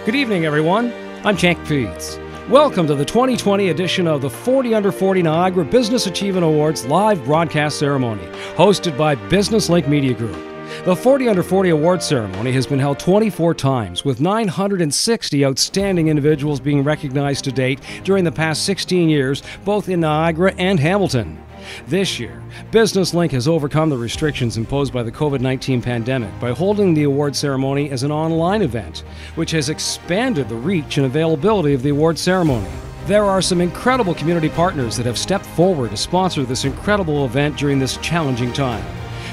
Good evening, everyone. I'm Cenk Peets. Welcome to the 2020 edition of the 40 Under 40 Niagara Business Achievement Awards live broadcast ceremony, hosted by Business Link Media Group. The 40 Under 40 Awards ceremony has been held 24 times, with 960 outstanding individuals being recognized to date during the past 16 years, both in Niagara and Hamilton. This year, Business Link has overcome the restrictions imposed by the COVID-19 pandemic by holding the award ceremony as an online event, which has expanded the reach and availability of the award ceremony. There are some incredible community partners that have stepped forward to sponsor this incredible event during this challenging time.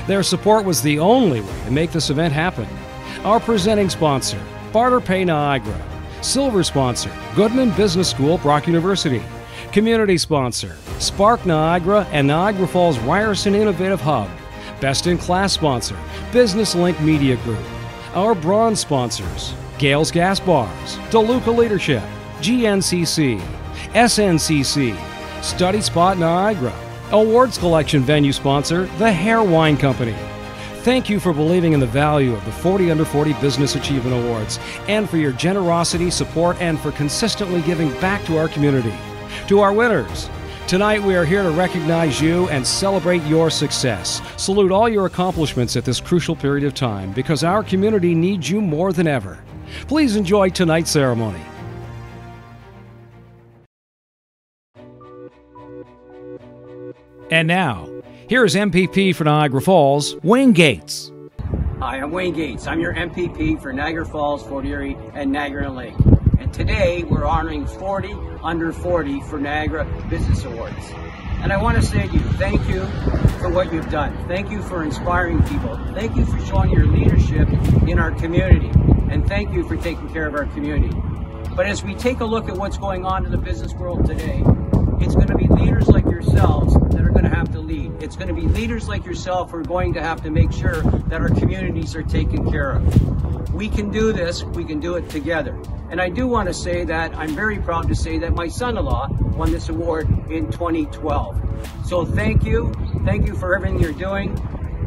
Their support was the only way to make this event happen. Our presenting sponsor, Barter Pay Niagara. Silver sponsor, Goodman Business School, Brock University. Community sponsor, Spark Niagara and Niagara Falls Ryerson Innovative Hub. Best in Class sponsor, Business Link Media Group. Our bronze sponsors, Gales Gas Bars, DeLuca Leadership, GNCC, SNCC, Study Spot Niagara. Awards collection venue sponsor, the Hair Wine Company. Thank you for believing in the value of the 40 Under 40 Business Achievement Awards, and for your generosity, support, and for consistently giving back to our community. To our winners, tonight we are here to recognize you and celebrate your success. Salute all your accomplishments at this crucial period of time, because our community needs you more than ever. Please enjoy tonight's ceremony. And now, here is MPP for Niagara Falls, Wayne Gates. Hi, I'm Wayne Gates. I'm your MPP for Niagara Falls, Fort Erie, and Niagara Lake. And today we're honoring 40 Under 40 for Niagara Business Awards. And I want to say to you, thank you for what you've done. Thank you for inspiring people. Thank you for showing your leadership in our community. And thank you for taking care of our community. But as we take a look at what's going on in the business world today, it's going to be leaders like yourselves that are going to have to lead. It's going to be leaders like yourself who are going to have to make sure that our communities are taken care of. We can do this. We can do it together. And I do want to say that I'm very proud to say that my son-in-law won this award in 2012. So thank you. Thank you for everything you're doing.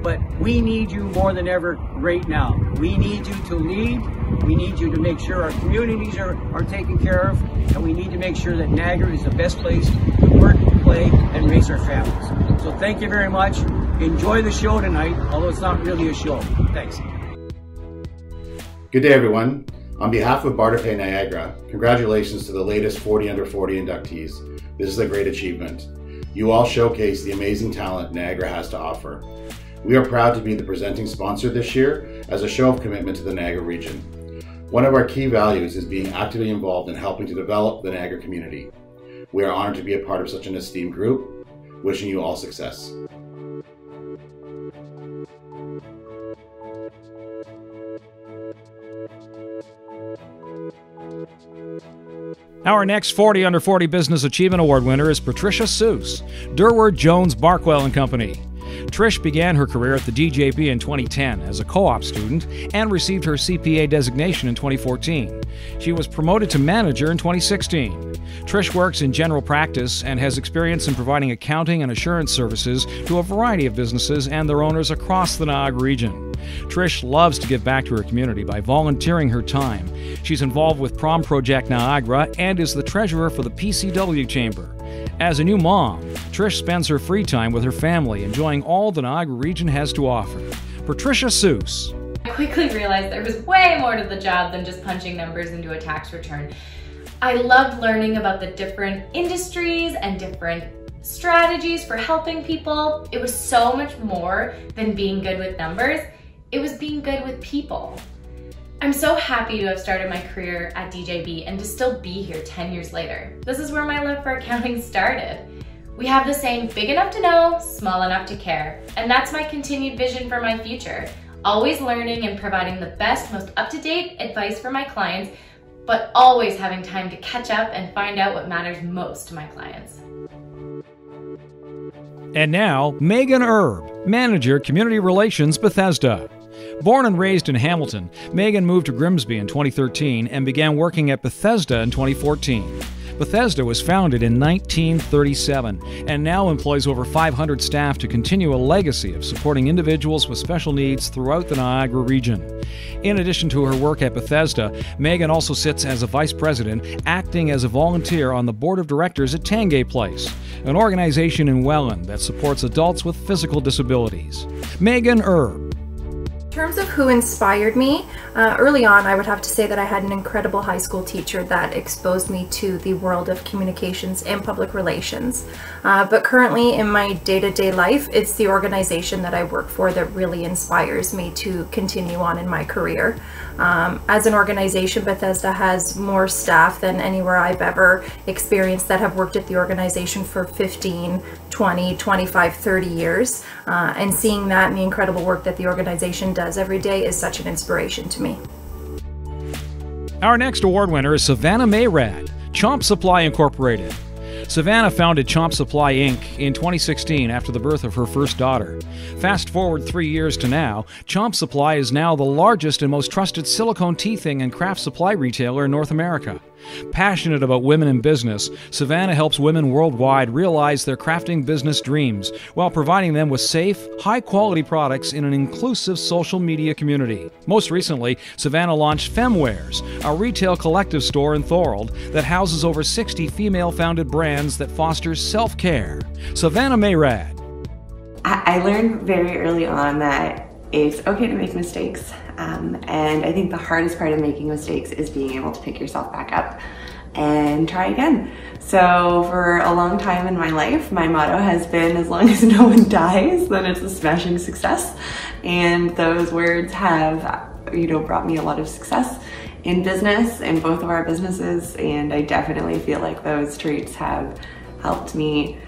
But we need you more than ever right now. We need you to lead. We need you to make sure our communities are taken care of. And we need to make sure that Niagara is the best place to work, play, and raise our families. So thank you very much. Enjoy the show tonight, although it's not really a show. Thanks. Good day, everyone. On behalf of Barter Pay Niagara, congratulations to the latest 40 Under 40 inductees. This is a great achievement. You all showcase the amazing talent Niagara has to offer. We are proud to be the presenting sponsor this year as a show of commitment to the Niagara region. One of our key values is being actively involved in helping to develop the Niagara community. We are honored to be a part of such an esteemed group. Wishing you all success. Our next 40 Under 40 Business Achievement Award winner is Patricia Seuss, Durward Jones Barkwell and Company. Trish began her career at the DJB in 2010 as a co-op student and received her CPA designation in 2014. She was promoted to manager in 2016. Trish works in general practice and has experience in providing accounting and assurance services to a variety of businesses and their owners across the Niagara region. Trish loves to give back to her community by volunteering her time. She's involved with Prom Project Niagara and is the treasurer for the PCW Chamber. As a new mom, Trish spends her free time with her family, enjoying all the Niagara region has to offer. Patricia Seuss. I quickly realized there was way more to the job than just punching numbers into a tax return. I loved learning about the different industries and different strategies for helping people. It was so much more than being good with numbers. It was being good with people. I'm so happy to have started my career at DJB and to still be here 10 years later. This is where my love for accounting started. We have the same big enough to know, small enough to care. And that's my continued vision for my future. Always learning and providing the best, most up-to-date advice for my clients, but always having time to catch up and find out what matters most to my clients. And now, Megan Erb, Manager, Community Relations, Bethesda. Born and raised in Hamilton, Megan moved to Grimsby in 2013 and began working at Bethesda in 2014. Bethesda was founded in 1937 and now employs over 500 staff to continue a legacy of supporting individuals with special needs throughout the Niagara region. In addition to her work at Bethesda, Megan also sits as a vice president, acting as a volunteer on the board of directors at Tangay Place, an organization in Welland that supports adults with physical disabilities. Megan Erb. In terms of who inspired me, early on I would have to say that I had an incredible high school teacher that exposed me to the world of communications and public relations. But currently in my day-to-day life, it's the organization that I work for that really inspires me to continue on in my career. As an organization, Bethesda has more staff than anywhere I've ever experienced that have worked at the organization for 15, 20, 25, 30 years. And seeing that and the incredible work that the organization does every day is such an inspiration to me. Our next award winner is Savannah Mayrad, Chomp Supply Incorporated. Savannah founded Chomp Supply Inc. in 2016 after the birth of her first daughter. Fast forward 3 years to now, Chomp Supply is now the largest and most trusted silicone teething and craft supply retailer in North America. Passionate about women in business, Savannah helps women worldwide realize their crafting business dreams while providing them with safe, high-quality products in an inclusive social media community. Most recently, Savannah launched Femwares, a retail collective store in Thorold that houses over 60 female-founded brands that fosters self-care. Savannah Mayrad. I learned very early on that it's okay to make mistakes. And I think the hardest part of making mistakes is being able to pick yourself back up and try again. So for a long time in my life, my motto has been, as long as no one dies, then it's a smashing success. And those words have, brought me a lot of success in business, in both of our businesses. And I definitely feel like those traits have helped me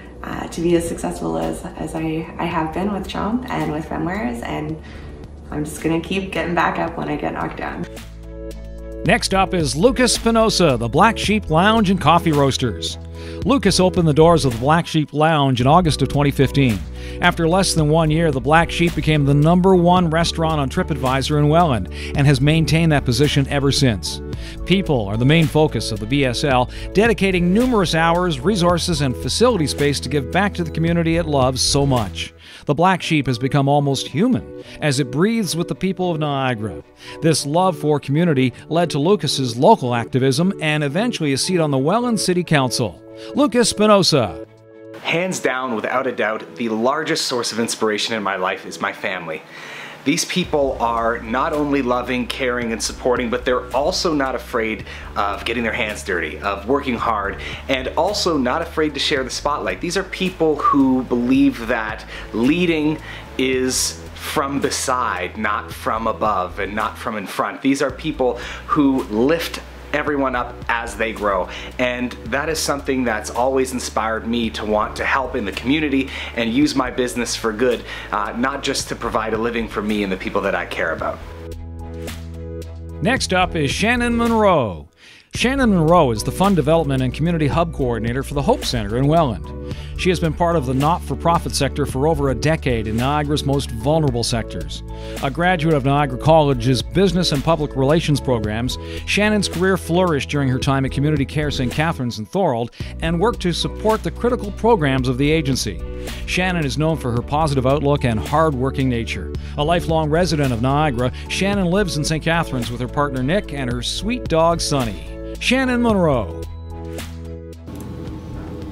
to be as successful as I have been with Chomp and with Femwares, and I'm just gonna keep getting back up when I get knocked down. Next up is Lucas Spinoza, the Black Sheep Lounge and Coffee Roasters. Lucas opened the doors of the Black Sheep Lounge in August of 2015. After less than 1 year, the Black Sheep became the #1 restaurant on TripAdvisor in Welland and has maintained that position ever since. People are the main focus of the BSL, dedicating numerous hours, resources, and facility space to give back to the community it loves so much. The Black Sheep has become almost human as it breathes with the people of Niagara. This love for community led to Lucas's local activism and eventually a seat on the Welland City Council. Lucas Spinoza. Hands down, without a doubt, the largest source of inspiration in my life is my family. These people are not only loving, caring, and supporting, but they're also not afraid of getting their hands dirty, of working hard, and also not afraid to share the spotlight. These are people who believe that leading is from beside, not from above, and not from in front. These are people who lift everyone up as they grow, and that is something that's always inspired me to want to help in the community and use my business for good, not just to provide a living for me and the people that I care about. Next up is Shannon Monroe. Shannon Monroe is the Fund Development and Community Hub Coordinator for the Hope Center in Welland. She has been part of the not-for-profit sector for over a decade in Niagara's most vulnerable sectors. A graduate of Niagara College's Business and Public Relations programs, Shannon's career flourished during her time at Community Care St. Catharines in Thorold and worked to support the critical programs of the agency. Shannon is known for her positive outlook and hard-working nature. A lifelong resident of Niagara, Shannon lives in St. Catharines with her partner Nick and her sweet dog Sunny. Shannon Monroe.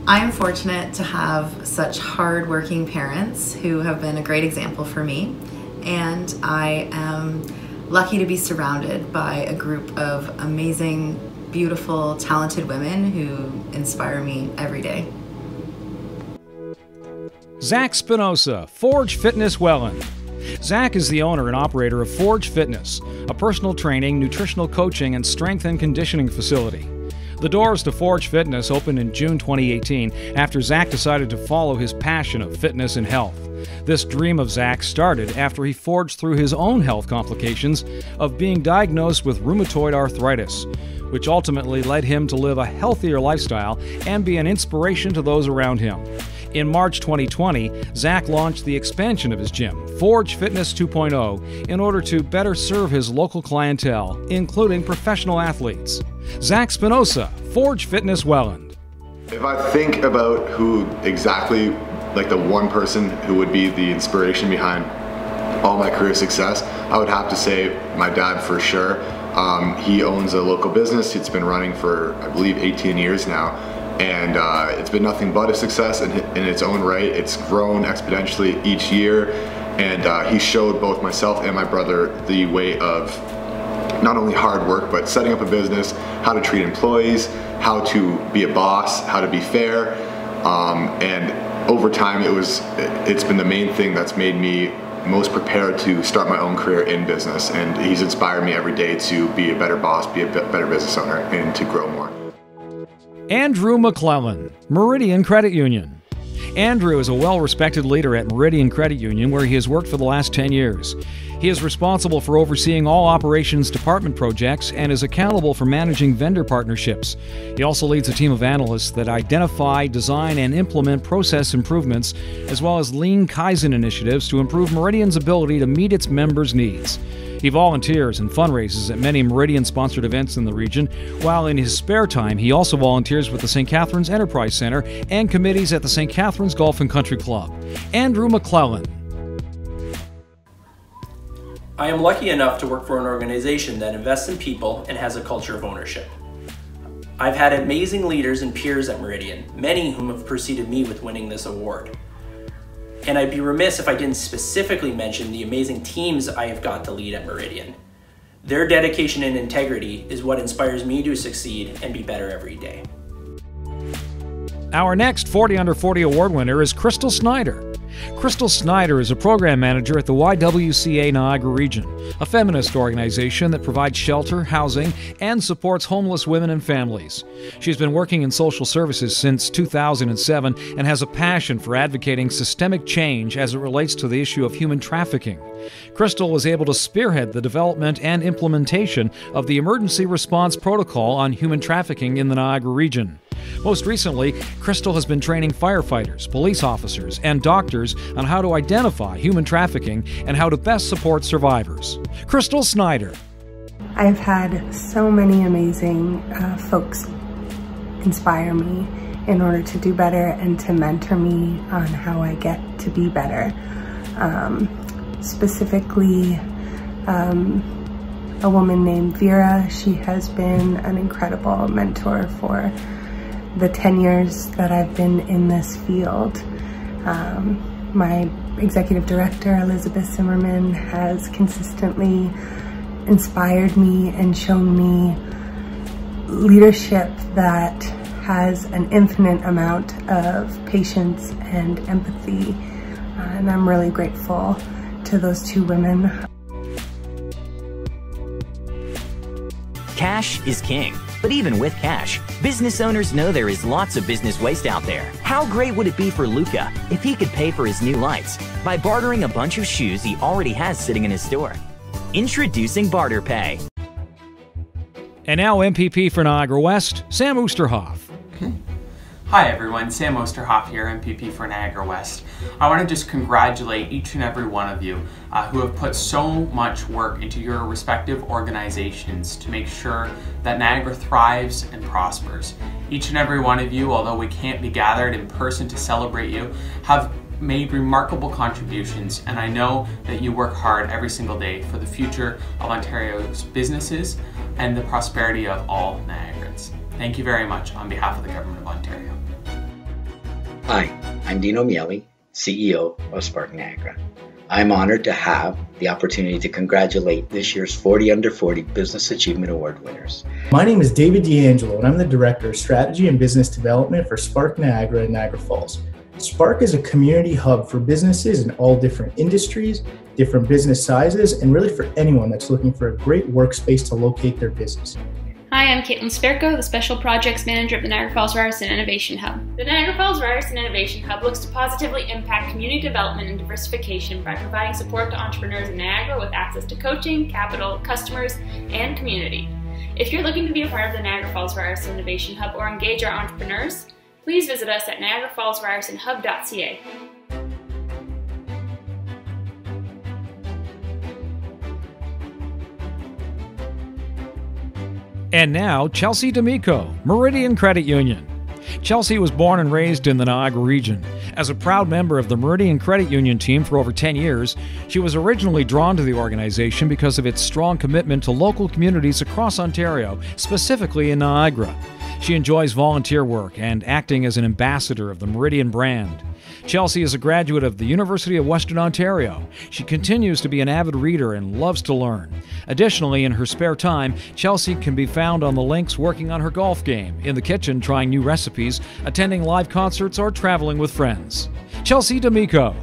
I am fortunate to have such hard-working parents who have been a great example for me, and I am lucky to be surrounded by a group of amazing, beautiful, talented women who inspire me every day. Zach Spinoza, Forge Fitness Welland. Zach is the owner and operator of Forge Fitness, a personal training, nutritional coaching, and strength and conditioning facility. The doors to Forge Fitness opened in June 2018 after Zach decided to follow his passion of fitness and health. This dream of Zach started after he forged through his own health complications of being diagnosed with rheumatoid arthritis, which ultimately led him to live a healthier lifestyle and be an inspiration to those around him. In March 2020, Zach launched the expansion of his gym, Forge Fitness 2.0, in order to better serve his local clientele, including professional athletes. Zach Spinoza, Forge Fitness Welland. If I think about who exactly, like the one person who would be the inspiration behind all my career success, I would have to say my dad for sure. He owns a local business. It's been running for, I believe, 18 years now. And it's been nothing but a success in its own right. It's grown exponentially each year. And he showed both myself and my brother the way of not only hard work, but setting up a business, how to treat employees, how to be a boss, how to be fair. And over time, it's been the main thing that's made me most prepared to start my own career in business. And he's inspired me every day to be a better boss, be a better business owner, and to grow more. Andrew McClellan, Meridian Credit Union. Andrew is a well-respected leader at Meridian Credit Union, where he has worked for the last 10 years. He is responsible for overseeing all operations department projects and is accountable for managing vendor partnerships. He also leads a team of analysts that identify, design, and implement process improvements, as well as lean Kaizen initiatives to improve Meridian's ability to meet its members' needs. He volunteers and fundraises at many Meridian-sponsored events in the region, while in his spare time he also volunteers with the St. Catharines Enterprise Center and committees at the St. Catharines Golf and Country Club. Andrew McClellan. I am lucky enough to work for an organization that invests in people and has a culture of ownership. I've had amazing leaders and peers at Meridian, many whom have preceded me with winning this award. And I'd be remiss if I didn't specifically mention the amazing teams I have got to lead at Meridian. Their dedication and integrity is what inspires me to succeed and be better every day. Our next 40 Under 40 award winner is Crystal Snyder. Crystal Snyder is a program manager at the YWCA Niagara region, a feminist organization that provides shelter, housing, and supports homeless women and families. She's been working in social services since 2007 and has a passion for advocating systemic change as it relates to the issue of human trafficking. Crystal was able to spearhead the development and implementation of the Emergency Response Protocol on Human Trafficking in the Niagara region. Most recently, Crystal has been training firefighters, police officers, and doctors on how to identify human trafficking and how to best support survivors. Crystal Snyder. I've had so many amazing folks inspire me in order to do better and to mentor me on how I get to be better. Specifically, a woman named Vera. She has been an incredible mentor for the 10 years that I've been in this field. My executive director, Elizabeth Zimmerman, has consistently inspired me and shown me leadership that has an infinite amount of patience and empathy. And I'm really grateful to those two women. Cash is king. But even with cash, business owners know there is lots of business waste out there. How great would it be for Luca if he could pay for his new lights by bartering a bunch of shoes he already has sitting in his store? Introducing Barter Pay. And now MPP for Niagara West, Sam Oosterhoff. Hi everyone, Sam Oosterhoff here, MPP for Niagara West. I want to just congratulate each and every one of you who have put so much work into your respective organizations to make sure that Niagara thrives and prospers. Each and every one of you, although we can't be gathered in person to celebrate you, have made remarkable contributions, and I know that you work hard every single day for the future of Ontario's businesses and the prosperity of all Niagarans. Thank you very much on behalf of the Government of Ontario. Hi, I'm Dino Miele, CEO of Spark Niagara. I'm honored to have the opportunity to congratulate this year's 40 Under 40 Business Achievement Award winners. My name is David D'Angelo, and I'm the Director of Strategy and Business Development for Spark Niagara in Niagara Falls. Spark is a community hub for businesses in all different industries, different business sizes, and really for anyone that's looking for a great workspace to locate their business. Hi, I'm Caitlin Sperko, the Special Projects Manager at the Niagara Falls Ryerson Innovation Hub. The Niagara Falls Ryerson Innovation Hub looks to positively impact community development and diversification by providing support to entrepreneurs in Niagara with access to coaching, capital, customers, and community. If you're looking to be a part of the Niagara Falls Ryerson Innovation Hub or engage our entrepreneurs, please visit us at niagarafallsryersonhub.ca. And now, Chelsea D'Amico, Meridian Credit Union. Chelsea was born and raised in the Niagara region. As a proud member of the Meridian Credit Union team for over 10 years, she was originally drawn to the organization because of its strong commitment to local communities across Ontario, specifically in Niagara. She enjoys volunteer work and acting as an ambassador of the Meridian brand. Chelsea is a graduate of the University of Western Ontario. She continues to be an avid reader and loves to learn. Additionally, in her spare time, Chelsea can be found on the links working on her golf game, in the kitchen trying new recipes, attending live concerts, or traveling with friends. Chelsea D'Amico.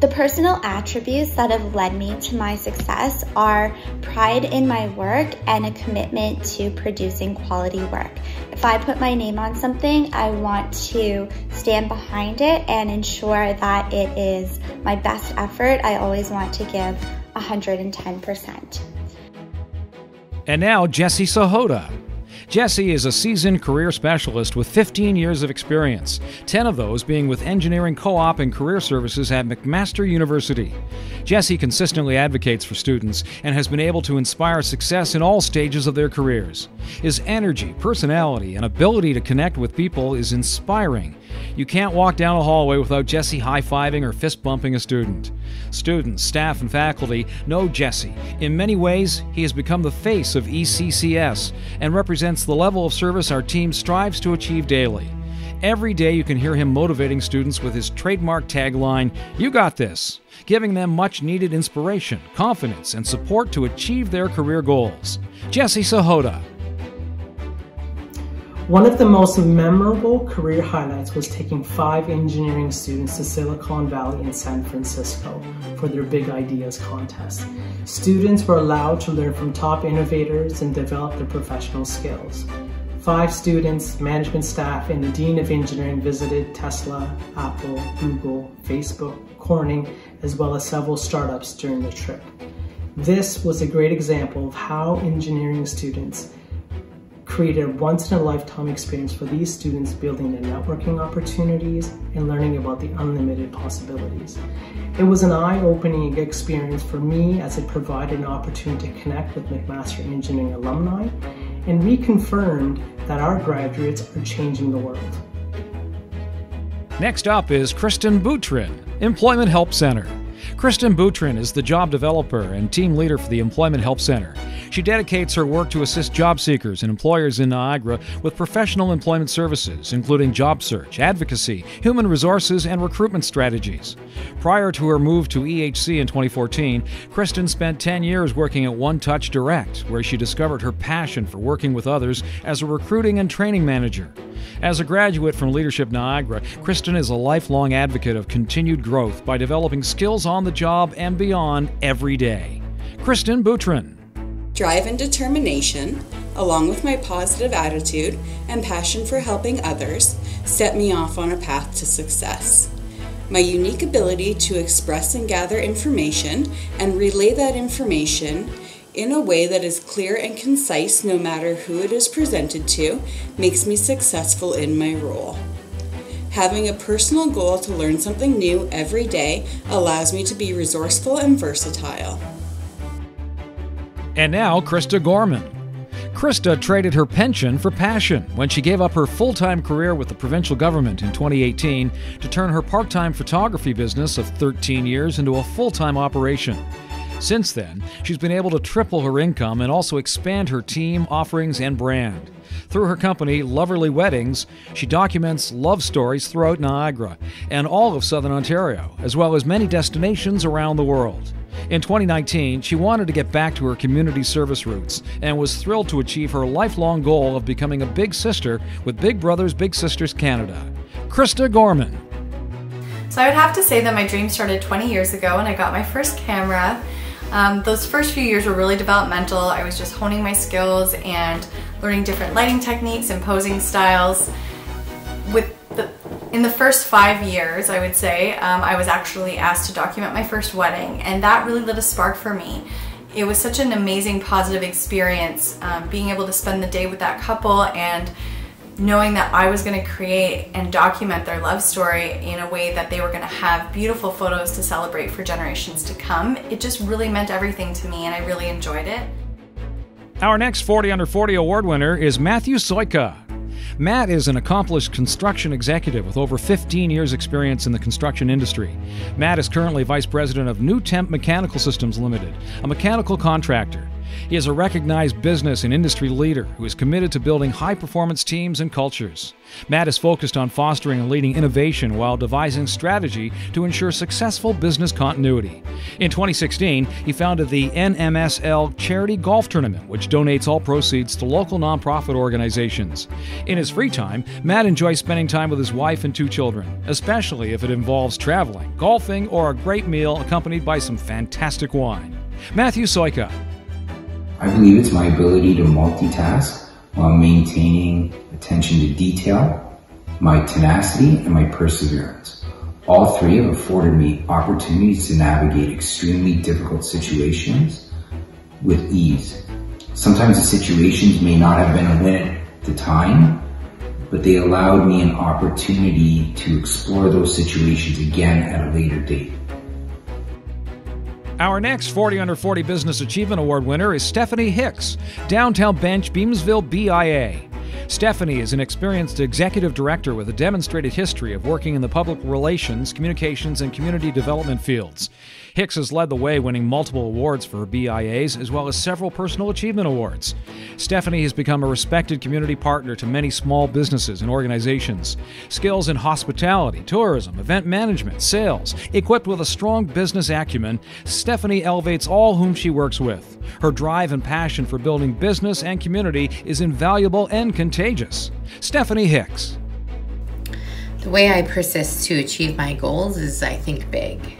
The personal attributes that have led me to my success are pride in my work and a commitment to producing quality work. If I put my name on something, I want to stand behind it and ensure that it is my best effort. I always want to give 110%. And now, Jessie Sahota. Jessie is a seasoned career specialist with 15 years of experience, 10 of those being with engineering co-op and career services at McMaster University. Jessie consistently advocates for students and has been able to inspire success in all stages of their careers. His energy, personality, and ability to connect with people is inspiring. You can't walk down a hallway without Jessie high-fiving or fist-bumping a student. Students, staff, and faculty know Jessie. In many ways, he has become the face of ECCS and represents the level of service our team strives to achieve daily. Every day you can hear him motivating students with his trademark tagline, "You got this," giving them much-needed inspiration, confidence, and support to achieve their career goals. Jessie Sahota. One of the most memorable career highlights was taking 5 engineering students to Silicon Valley in San Francisco for their Big Ideas contest. Students were allowed to learn from top innovators and develop their professional skills. 5 students, management staff, and the Dean of Engineering visited Tesla, Apple, Google, Facebook, Corning, as well as several startups during the trip. This was a great example of how engineering students created a once-in-a-lifetime experience for these students, building their networking opportunities and learning about the unlimited possibilities. It was an eye-opening experience for me as it provided an opportunity to connect with McMaster Engineering alumni and reconfirmed that our graduates are changing the world. Next up is Kristen Boutrin, Employment Help Center. Kristen Boutrin is the job developer and team leader for the Employment Help Center. She dedicates her work to assist job seekers and employers in Niagara with professional employment services, including job search, advocacy, human resources, and recruitment strategies. Prior to her move to EHC in 2014, Kristen spent 10 years working at One Touch Direct, where she discovered her passion for working with others as a recruiting and training manager. As a graduate from Leadership Niagara, Kristen is a lifelong advocate of continued growth by developing skills on the job and beyond every day. Kristen Boutrin. Drive and determination, along with my positive attitude and passion for helping others, set me off on a path to success. My unique ability to express and gather information and relay that information in a way that is clear and concise no matter who it is presented to makes me successful in my role. Having a personal goal to learn something new every day allows me to be resourceful and versatile. And now, Krista Gorman. Krista traded her pension for passion when she gave up her full-time career with the provincial government in 2018 to turn her part-time photography business of 13 years into a full-time operation. Since then, she's been able to triple her income and also expand her team, offerings, and brand. Through her company, Loverly Weddings, she documents love stories throughout Niagara and all of Southern Ontario, as well as many destinations around the world. In 2019, she wanted to get back to her community service roots and was thrilled to achieve her lifelong goal of becoming a big sister with Big Brothers Big Sisters Canada. Krista Gorman. So I would have to say that my dream started 20 years ago when I got my first camera. Those first few years were really developmental. I was just honing my skills and learning different lighting techniques and posing styles. In the first 5 years, I would say, I was actually asked to document my first wedding, and that really lit a spark for me. It was such an amazing, positive experience, being able to spend the day with that couple and knowing that I was going to create and document their love story in a way that they were going to have beautiful photos to celebrate for generations to come. It just really meant everything to me, and I really enjoyed it. Our next 40 Under 40 award winner is Matthew Soika. Matt is an accomplished construction executive with over 15 years' experience in the construction industry. Matt is currently Vice President of New Temp Mechanical Systems Limited, a mechanical contractor. He is a recognized business and industry leader who is committed to building high-performance teams and cultures. Matt is focused on fostering and leading innovation while devising strategy to ensure successful business continuity. In 2016, he founded the NMSL Charity Golf Tournament, which donates all proceeds to local nonprofit organizations. In his free time, Matt enjoys spending time with his wife and 2 children, especially if it involves traveling, golfing, or a great meal accompanied by some fantastic wine. Matthew Soika. I believe it's my ability to multitask while maintaining attention to detail, my tenacity, and my perseverance. All 3 have afforded me opportunities to navigate extremely difficult situations with ease. Sometimes the situations may not have been a win at the time, but they allowed me an opportunity to explore those situations again at a later date. Our next 40 Under 40 Business Achievement Award winner is Stephanie Hicks, Downtown Bench, Beamsville, BIA. Stephanie is an experienced executive director with a demonstrated history of working in the public relations, communications, and community development fields. Hicks has led the way, winning multiple awards for her BIAs, as well as several personal achievement awards. Stephanie has become a respected community partner to many small businesses and organizations. Skills in hospitality, tourism, event management, sales. Equipped with a strong business acumen, Stephanie elevates all whom she works with. Her drive and passion for building business and community is invaluable and contagious. Stephanie Hicks. The way I persist to achieve my goals is I think big.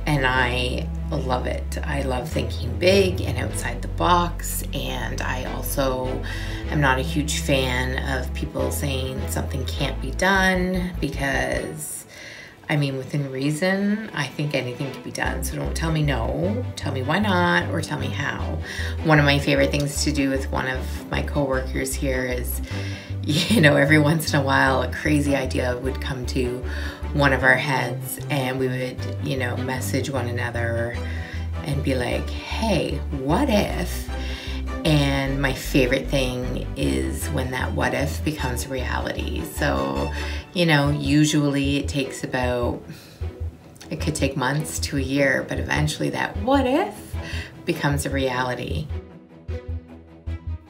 And I love it. I love thinking big and outside the box, and I also am not a huge fan of people saying something can't be done, because I mean, within reason, I think anything can be done. So don't tell me no, tell me why not, or tell me how. One of my favorite things to do with one of my coworkers here is, you know, every once in a while a crazy idea would come to one of our heads, and we would, you know, message one another and be like, hey, what if? And my favorite thing is when that what if becomes reality. So, you know, usually it takes about, it could take months to a year, but eventually that what if becomes a reality.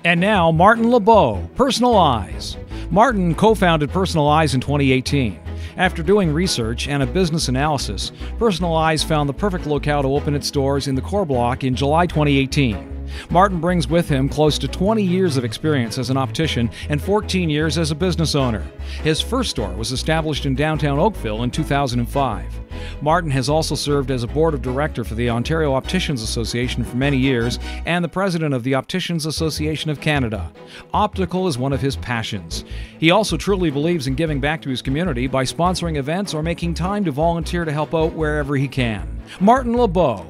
And now, Martin LeBeau, Personal Eyes. Martin co-founded Personal Eyes in 2018. After doing research and a business analysis, Personal Eyes found the perfect locale to open its doors in the core block in July 2018. Martin brings with him close to 20 years of experience as an optician and 14 years as a business owner. His first store was established in downtown Oakville in 2005. Martin has also served as a board of director for the Ontario Opticians Association for many years and the president of the Opticians Association of Canada. Optical is one of his passions. He also truly believes in giving back to his community by sponsoring events or making time to volunteer to help out wherever he can. Martin LeBeau.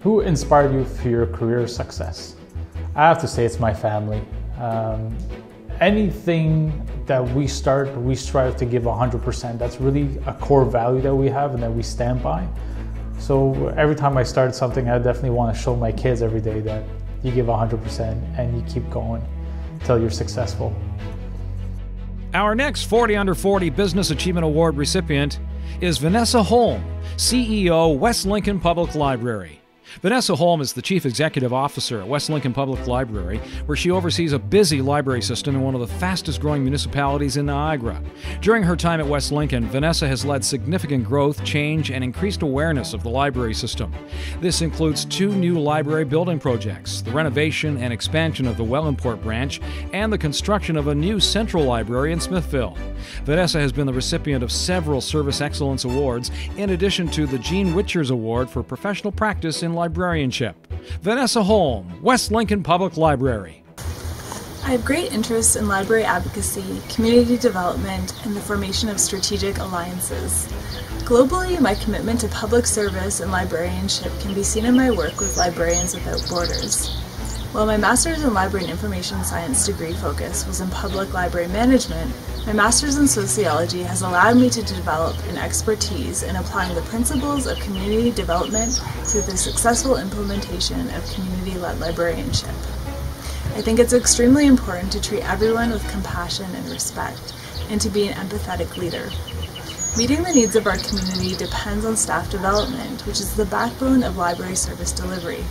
Who inspired you for your career success? I have to say it's my family. Anything that we start, we strive to give 100%. That's really a core value that we have and that we stand by. So every time I start something, I definitely want to show my kids every day that you give 100% and you keep going until you're successful. Our next 40 Under 40 Business Achievement Award recipient is Vanessa Holm, CEO, West Lincoln Public Library. Vanessa Holm is the Chief Executive Officer at West Lincoln Public Library, where she oversees a busy library system in one of the fastest growing municipalities in Niagara. During her time at West Lincoln, Vanessa has led significant growth, change, and increased awareness of the library system. This includes 2 new library building projects, the renovation and expansion of the Wellandport branch, and the construction of a new central library in Smithville. Vanessa has been the recipient of several Service Excellence Awards, in addition to the Jean Witchers Award for Professional Practice in Librarianship. Vanessa Holm, West Lincoln Public Library. I have great interest in library advocacy, community development, and the formation of strategic alliances. Globally, my commitment to public service and librarianship can be seen in my work with Librarians Without Borders. While my Master's in Library and Information Science degree focus was in public library management, my Master's in Sociology has allowed me to develop an expertise in applying the principles of community development through the successful implementation of community-led librarianship. I think it's extremely important to treat everyone with compassion and respect, and to be an empathetic leader. Meeting the needs of our community depends on staff development, which is the backbone of library service delivery.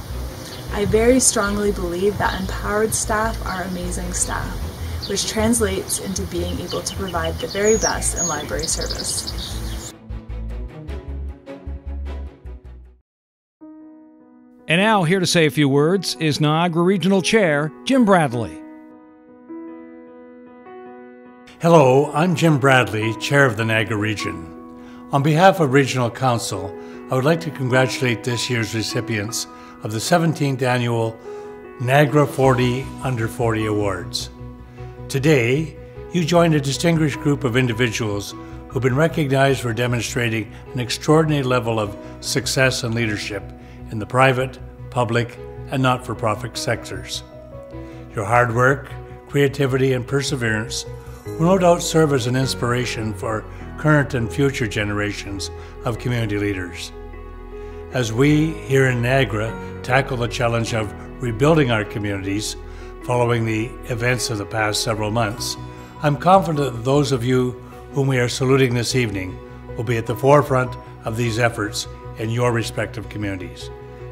I very strongly believe that empowered staff are amazing staff, which translates into being able to provide the very best in library service. And now, here to say a few words is Niagara Regional Chair Jim Bradley. Hello, I'm Jim Bradley, Chair of the Niagara Region. On behalf of Regional Council, I would like to congratulate this year's recipients of the 17th Annual Niagara 40 Under 40 Awards. Today, you join a distinguished group of individuals who've been recognized for demonstrating an extraordinary level of success and leadership in the private, public, and not-for-profit sectors. Your hard work, creativity, and perseverance will no doubt serve as an inspiration for current and future generations of community leaders. As we here in Niagara tackle the challenge of rebuilding our communities following the events of the past several months, I'm confident that those of you whom we are saluting this evening will be at the forefront of these efforts in your respective communities.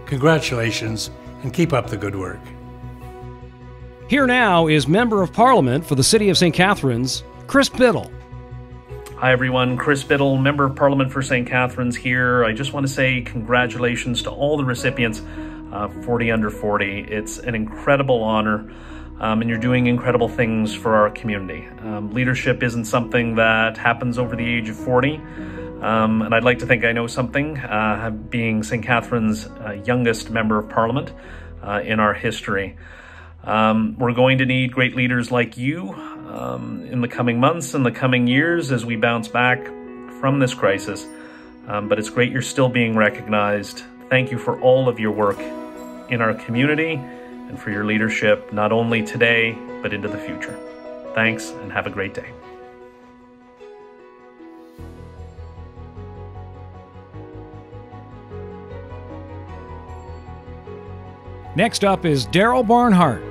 Congratulations, and keep up the good work. Here now is Member of Parliament for the City of St. Catharines, Chris Biddle. Hi everyone, Chris Biddle, Member of Parliament for St. Catharines here. I just want to say congratulations to all the recipients of 40 Under 40. It's an incredible honor, and you're doing incredible things for our community. Leadership isn't something that happens over the age of 40, and I'd like to think I know something, being St. Catharines' youngest Member of Parliament in our history. We're going to need great leaders like you in the coming months and the coming years as we bounce back from this crisis. But it's great you're still being recognized. Thank you for all of your work in our community and for your leadership, not only today, but into the future. Thanks, and have a great day. Next up is Daryl Barnhart.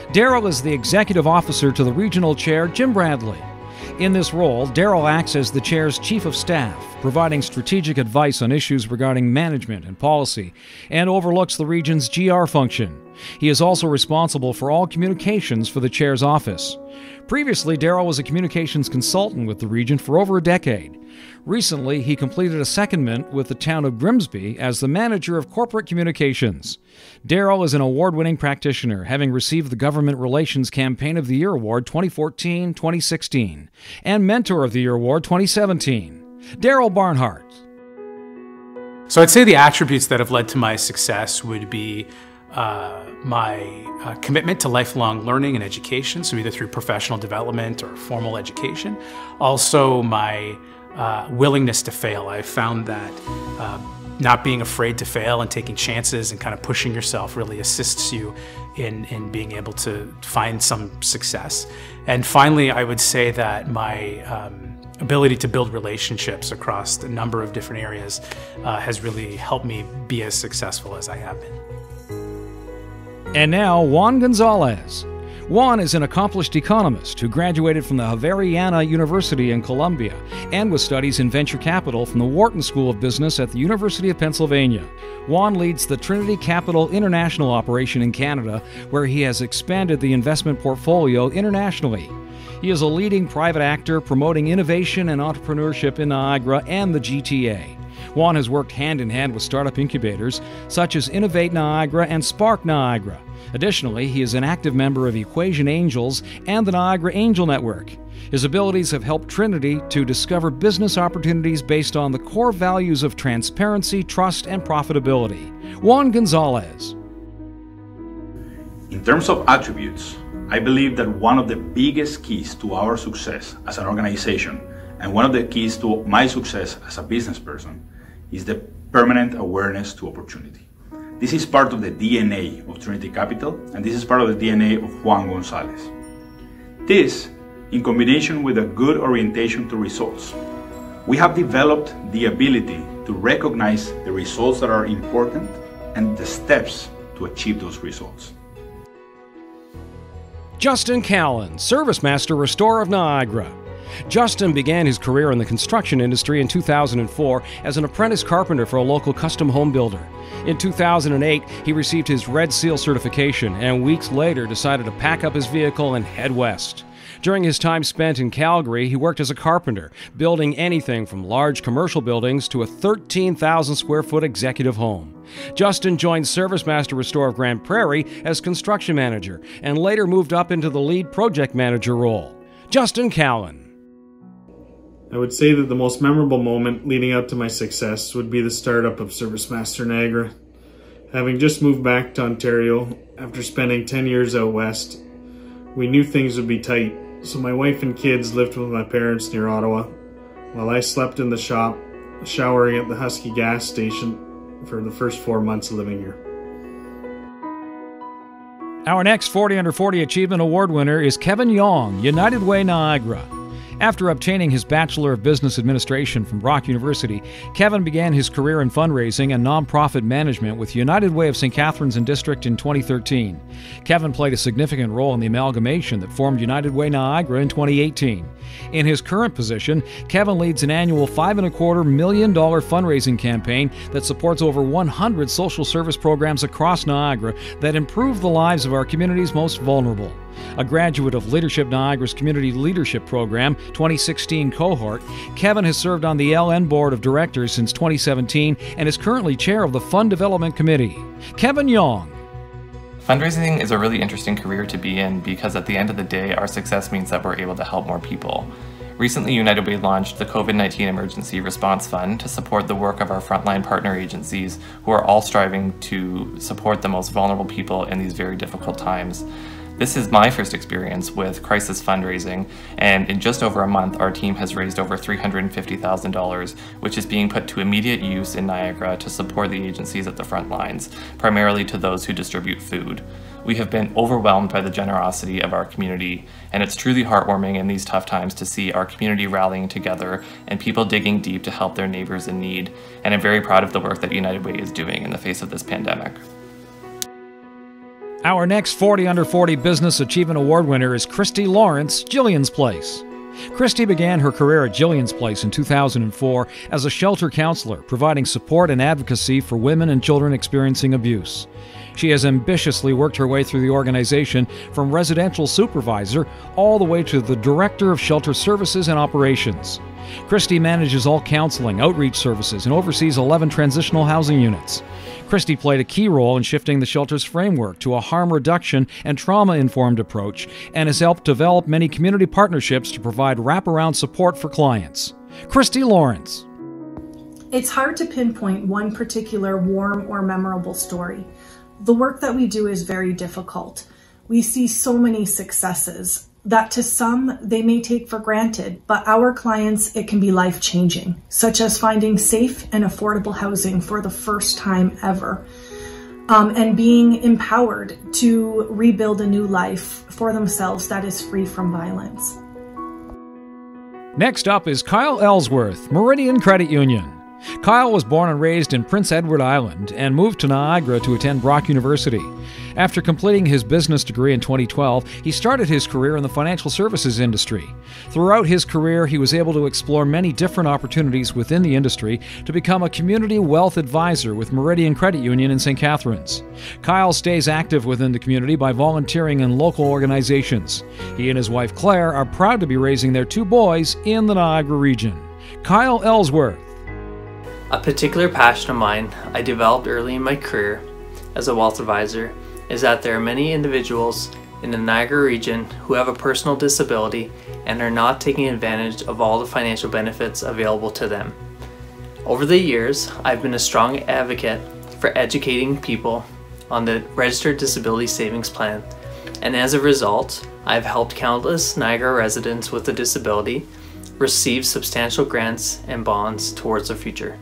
Daryl is the executive officer to the regional chair, Jim Bradley. In this role, Daryl acts as the chair's chief of staff, providing strategic advice on issues regarding management and policy, and overlooks the region's GR function. He is also responsible for all communications for the chair's office. Previously, Daryl was a communications consultant with the region for over a decade. Recently, he completed a secondment with the town of Grimsby as the manager of corporate communications. Daryl is an award-winning practitioner, having received the Government Relations Campaign of the Year Award 2014-2016 and Mentor of the Year Award 2017. Daryl Barnhart. So I'd say the attributes that have led to my success would be my commitment to lifelong learning and education, so either through professional development or formal education. Also, my willingness to fail. I've found that not being afraid to fail and taking chances and kind of pushing yourself really assists you in being able to find some success. And finally, I would say that my ability to build relationships across a number of different areas has really helped me be as successful as I have been. And now, Juan Gonzalez. Juan is an accomplished economist who graduated from the Javeriana University in Columbia and with studies in venture capital from the Wharton School of Business at the University of Pennsylvania. Juan leads the Trinity Capital International operation in Canada, where he has expanded the investment portfolio internationally. He is a leading private actor promoting innovation and entrepreneurship in Niagara and the GTA. Juan has worked hand-in-hand with startup incubators such as Innovate Niagara and Spark Niagara. Additionally, he is an active member of Equation Angels and the Niagara Angel Network. His abilities have helped Trinity to discover business opportunities based on the core values of transparency, trust, and profitability. Juan Gonzalez. In terms of attributes, I believe that one of the biggest keys to our success as an organization and one of the keys to my success as a business person is the permanent awareness to opportunity. This is part of the DNA of Trinity Capital, and this is part of the DNA of Juan Gonzalez. This, in combination with a good orientation to results, we have developed the ability to recognize the results that are important and the steps to achieve those results. Justin Callan, Service Master Restorer of Niagara. Justin began his career in the construction industry in 2004 as an apprentice carpenter for a local custom home builder. In 2008, he received his Red Seal certification and weeks later decided to pack up his vehicle and head west. During his time spent in Calgary, he worked as a carpenter, building anything from large commercial buildings to a 13,000 square foot executive home. Justin joined Service Master Restorer of Grand Prairie as construction manager and later moved up into the lead project manager role. Justin Callan. I would say that the most memorable moment leading up to my success would be the startup of Service Master Niagara. Having just moved back to Ontario after spending 10 years out west, we knew things would be tight, so my wife and kids lived with my parents near Ottawa, while I slept in the shop, showering at the Husky gas station for the first 4 months of living here. Our next 40 Under 40 Achievement Award winner is Kevin Yong, United Way Niagara. After obtaining his Bachelor of Business Administration from Brock University, Kevin began his career in fundraising and nonprofit management with United Way of St. Catharines and District in 2013. Kevin played a significant role in the amalgamation that formed United Way Niagara in 2018. In his current position, Kevin leads an annual $5.25 million fundraising campaign that supports over 100 social service programs across Niagara that improve the lives of our community's most vulnerable. A graduate of Leadership Niagara's Community Leadership Program 2016 cohort, Kevin has served on the LN Board of Directors since 2017 and is currently chair of the Fund Development Committee. Kevin Yong. Fundraising is a really interesting career to be in because at the end of the day, our success means that we're able to help more people. Recently, United Way launched the COVID-19 Emergency Response Fund to support the work of our frontline partner agencies who are all striving to support the most vulnerable people in these very difficult times. This is my first experience with crisis fundraising, and in just over a month, our team has raised over $350,000, which is being put to immediate use in Niagara to support the agencies at the front lines, primarily to those who distribute food. We have been overwhelmed by the generosity of our community, and it's truly heartwarming in these tough times to see our community rallying together and people digging deep to help their neighbors in need. And I'm very proud of the work that United Way is doing in the face of this pandemic. Our next 40 Under 40 Business Achievement Award winner is Christy Lawrence, Jillian's Place. Christy began her career at Jillian's Place in 2004 as a shelter counselor, providing support and advocacy for women and children experiencing abuse. She has ambitiously worked her way through the organization from residential supervisor all the way to the Director of Shelter Services and Operations. Christy manages all counseling, outreach services, and oversees 11 transitional housing units. Christy played a key role in shifting the shelter's framework to a harm reduction and trauma-informed approach and has helped develop many community partnerships to provide wraparound support for clients. Christy Lawrence. It's hard to pinpoint one particular warm or memorable story. The work that we do is very difficult. We see so many successes that to some they may take for granted, but our clients, it can be life-changing, such as finding safe and affordable housing for the first time ever, and being empowered to rebuild a new life for themselves that is free from violence. Next up is Kyle Ellsworth, Meridian Credit Union. Kyle was born and raised in Prince Edward Island and moved to Niagara to attend Brock University. After completing his business degree in 2012, he started his career in the financial services industry. Throughout his career, he was able to explore many different opportunities within the industry to become a community wealth advisor with Meridian Credit Union in St. Catharines. Kyle stays active within the community by volunteering in local organizations. He and his wife Claire are proud to be raising their 2 boys in the Niagara region. Kyle Ellsworth. A particular passion of mine I developed early in my career as a wealth advisor is that there are many individuals in the Niagara region who have a personal disability and are not taking advantage of all the financial benefits available to them. Over the years, I've been a strong advocate for educating people on the Registered Disability Savings Plan, and as a result, I've helped countless Niagara residents with a disability receive substantial grants and bonds towards their future.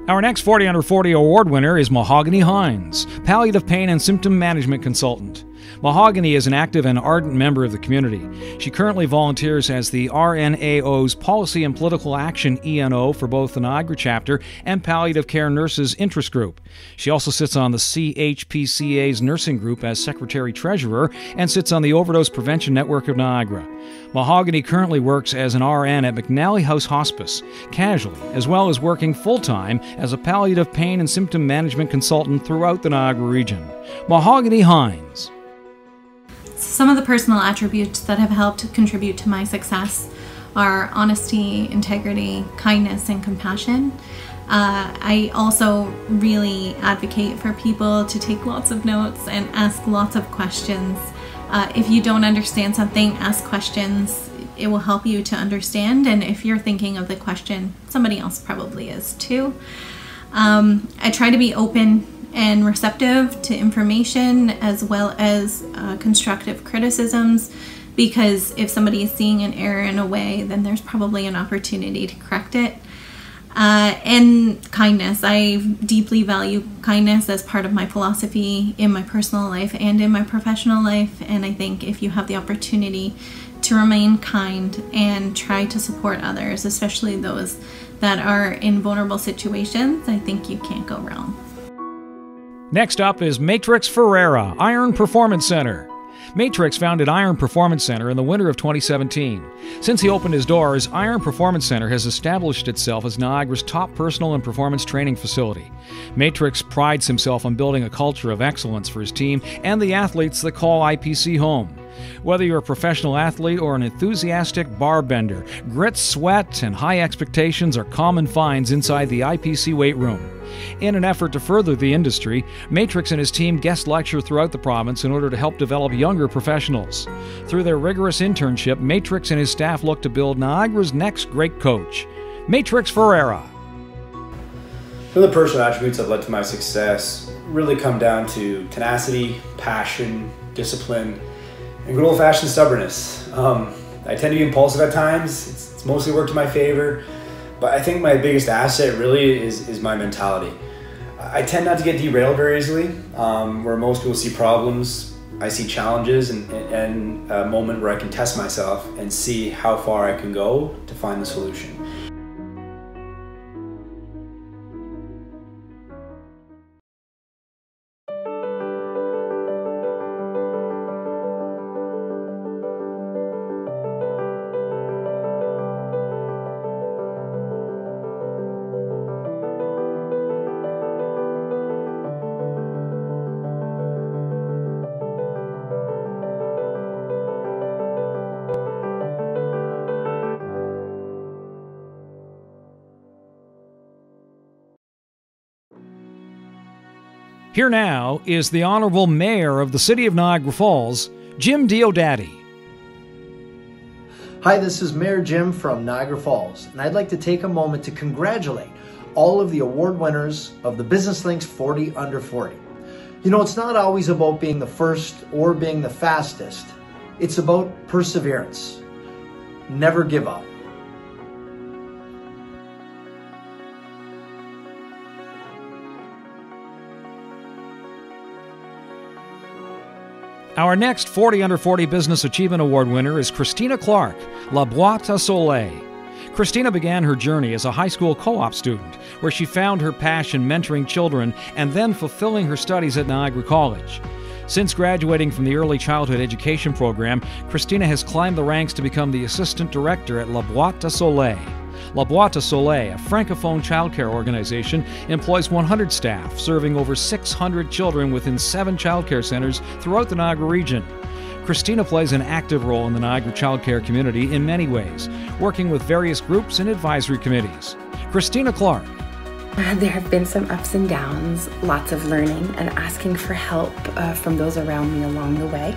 Our next 40 Under 40 award winner is Mahogany Hines, palliative pain and symptom management consultant. Mahogany is an active and ardent member of the community. She currently volunteers as the RNAO's Policy and Political Action ENO for both the Niagara chapter and Palliative Care Nurses Interest Group. She also sits on the CHPCA's nursing group as Secretary-Treasurer and sits on the Overdose Prevention Network of Niagara. Mahogany currently works as an RN at McNally House Hospice, casually, as well as working full-time as a palliative pain and symptom management consultant throughout the Niagara region. Mahogany Hines. Some of the personal attributes that have helped contribute to my success are honesty, integrity, kindness, and compassion. I also really advocate for people to take lots of notes and ask lots of questions. If you don't understand something, ask questions. It will help you to understand, and if you're thinking of the question, somebody else probably is too. I try to be open and receptive to information as well as constructive criticisms, because if somebody is seeing an error in a way, then there's probably an opportunity to correct it. And kindness. I deeply value kindness as part of my philosophy in my personal life and in my professional life, and I think if you have the opportunity to remain kind and try to support others, especially those that are in vulnerable situations, I think you can't go wrong. Next up is Matrix Ferreira, Iron Performance Center. Matrix founded Iron Performance Center in the winter of 2017. Since he opened his doors, Iron Performance Center has established itself as Niagara's top personal and performance training facility. Matrix prides himself on building a culture of excellence for his team and the athletes that call IPC home. Whether you're a professional athlete or an enthusiastic bar bender, grit, sweat, and high expectations are common finds inside the IPC weight room. In an effort to further the industry, Matrix and his team guest lecture throughout the province in order to help develop younger professionals. Through their rigorous internship, Matrix and his staff look to build Niagara's next great coach. Matrix Ferreira. Some of the personal attributes that led to my success really come down to tenacity, passion, discipline, and good old-fashioned stubbornness. I tend to be impulsive at times. It's mostly worked in my favor, but I think my biggest asset really is my mentality. I tend not to get derailed very easily. Where most people see problems, I see challenges and a moment where I can test myself and see how far I can go to find the solution. Here now is the Honorable Mayor of the City of Niagara Falls, Jim Diodati. Hi, this is Mayor Jim from Niagara Falls, and I'd like to take a moment to congratulate all of the award winners of the Business Links 40 Under 40. You know, it's not always about being the first or being the fastest. It's about perseverance. Never give up. Our next 40 Under 40 Business Achievement Award winner is Christina Clark, La Boîte à Soleil. Christina began her journey as a high school co-op student, where she found her passion mentoring children and then fulfilling her studies at Niagara College. Since graduating from the Early Childhood Education program, Christina has climbed the ranks to become the Assistant Director at La Boîte à Soleil. La Boîte à Soleil, a francophone childcare organization, employs 100 staff, serving over 600 children within 7 childcare centers throughout the Niagara region. Christina plays an active role in the Niagara childcare community in many ways, working with various groups and advisory committees. Christina Clark. There have been some ups and downs, lots of learning, and asking for help from those around me along the way.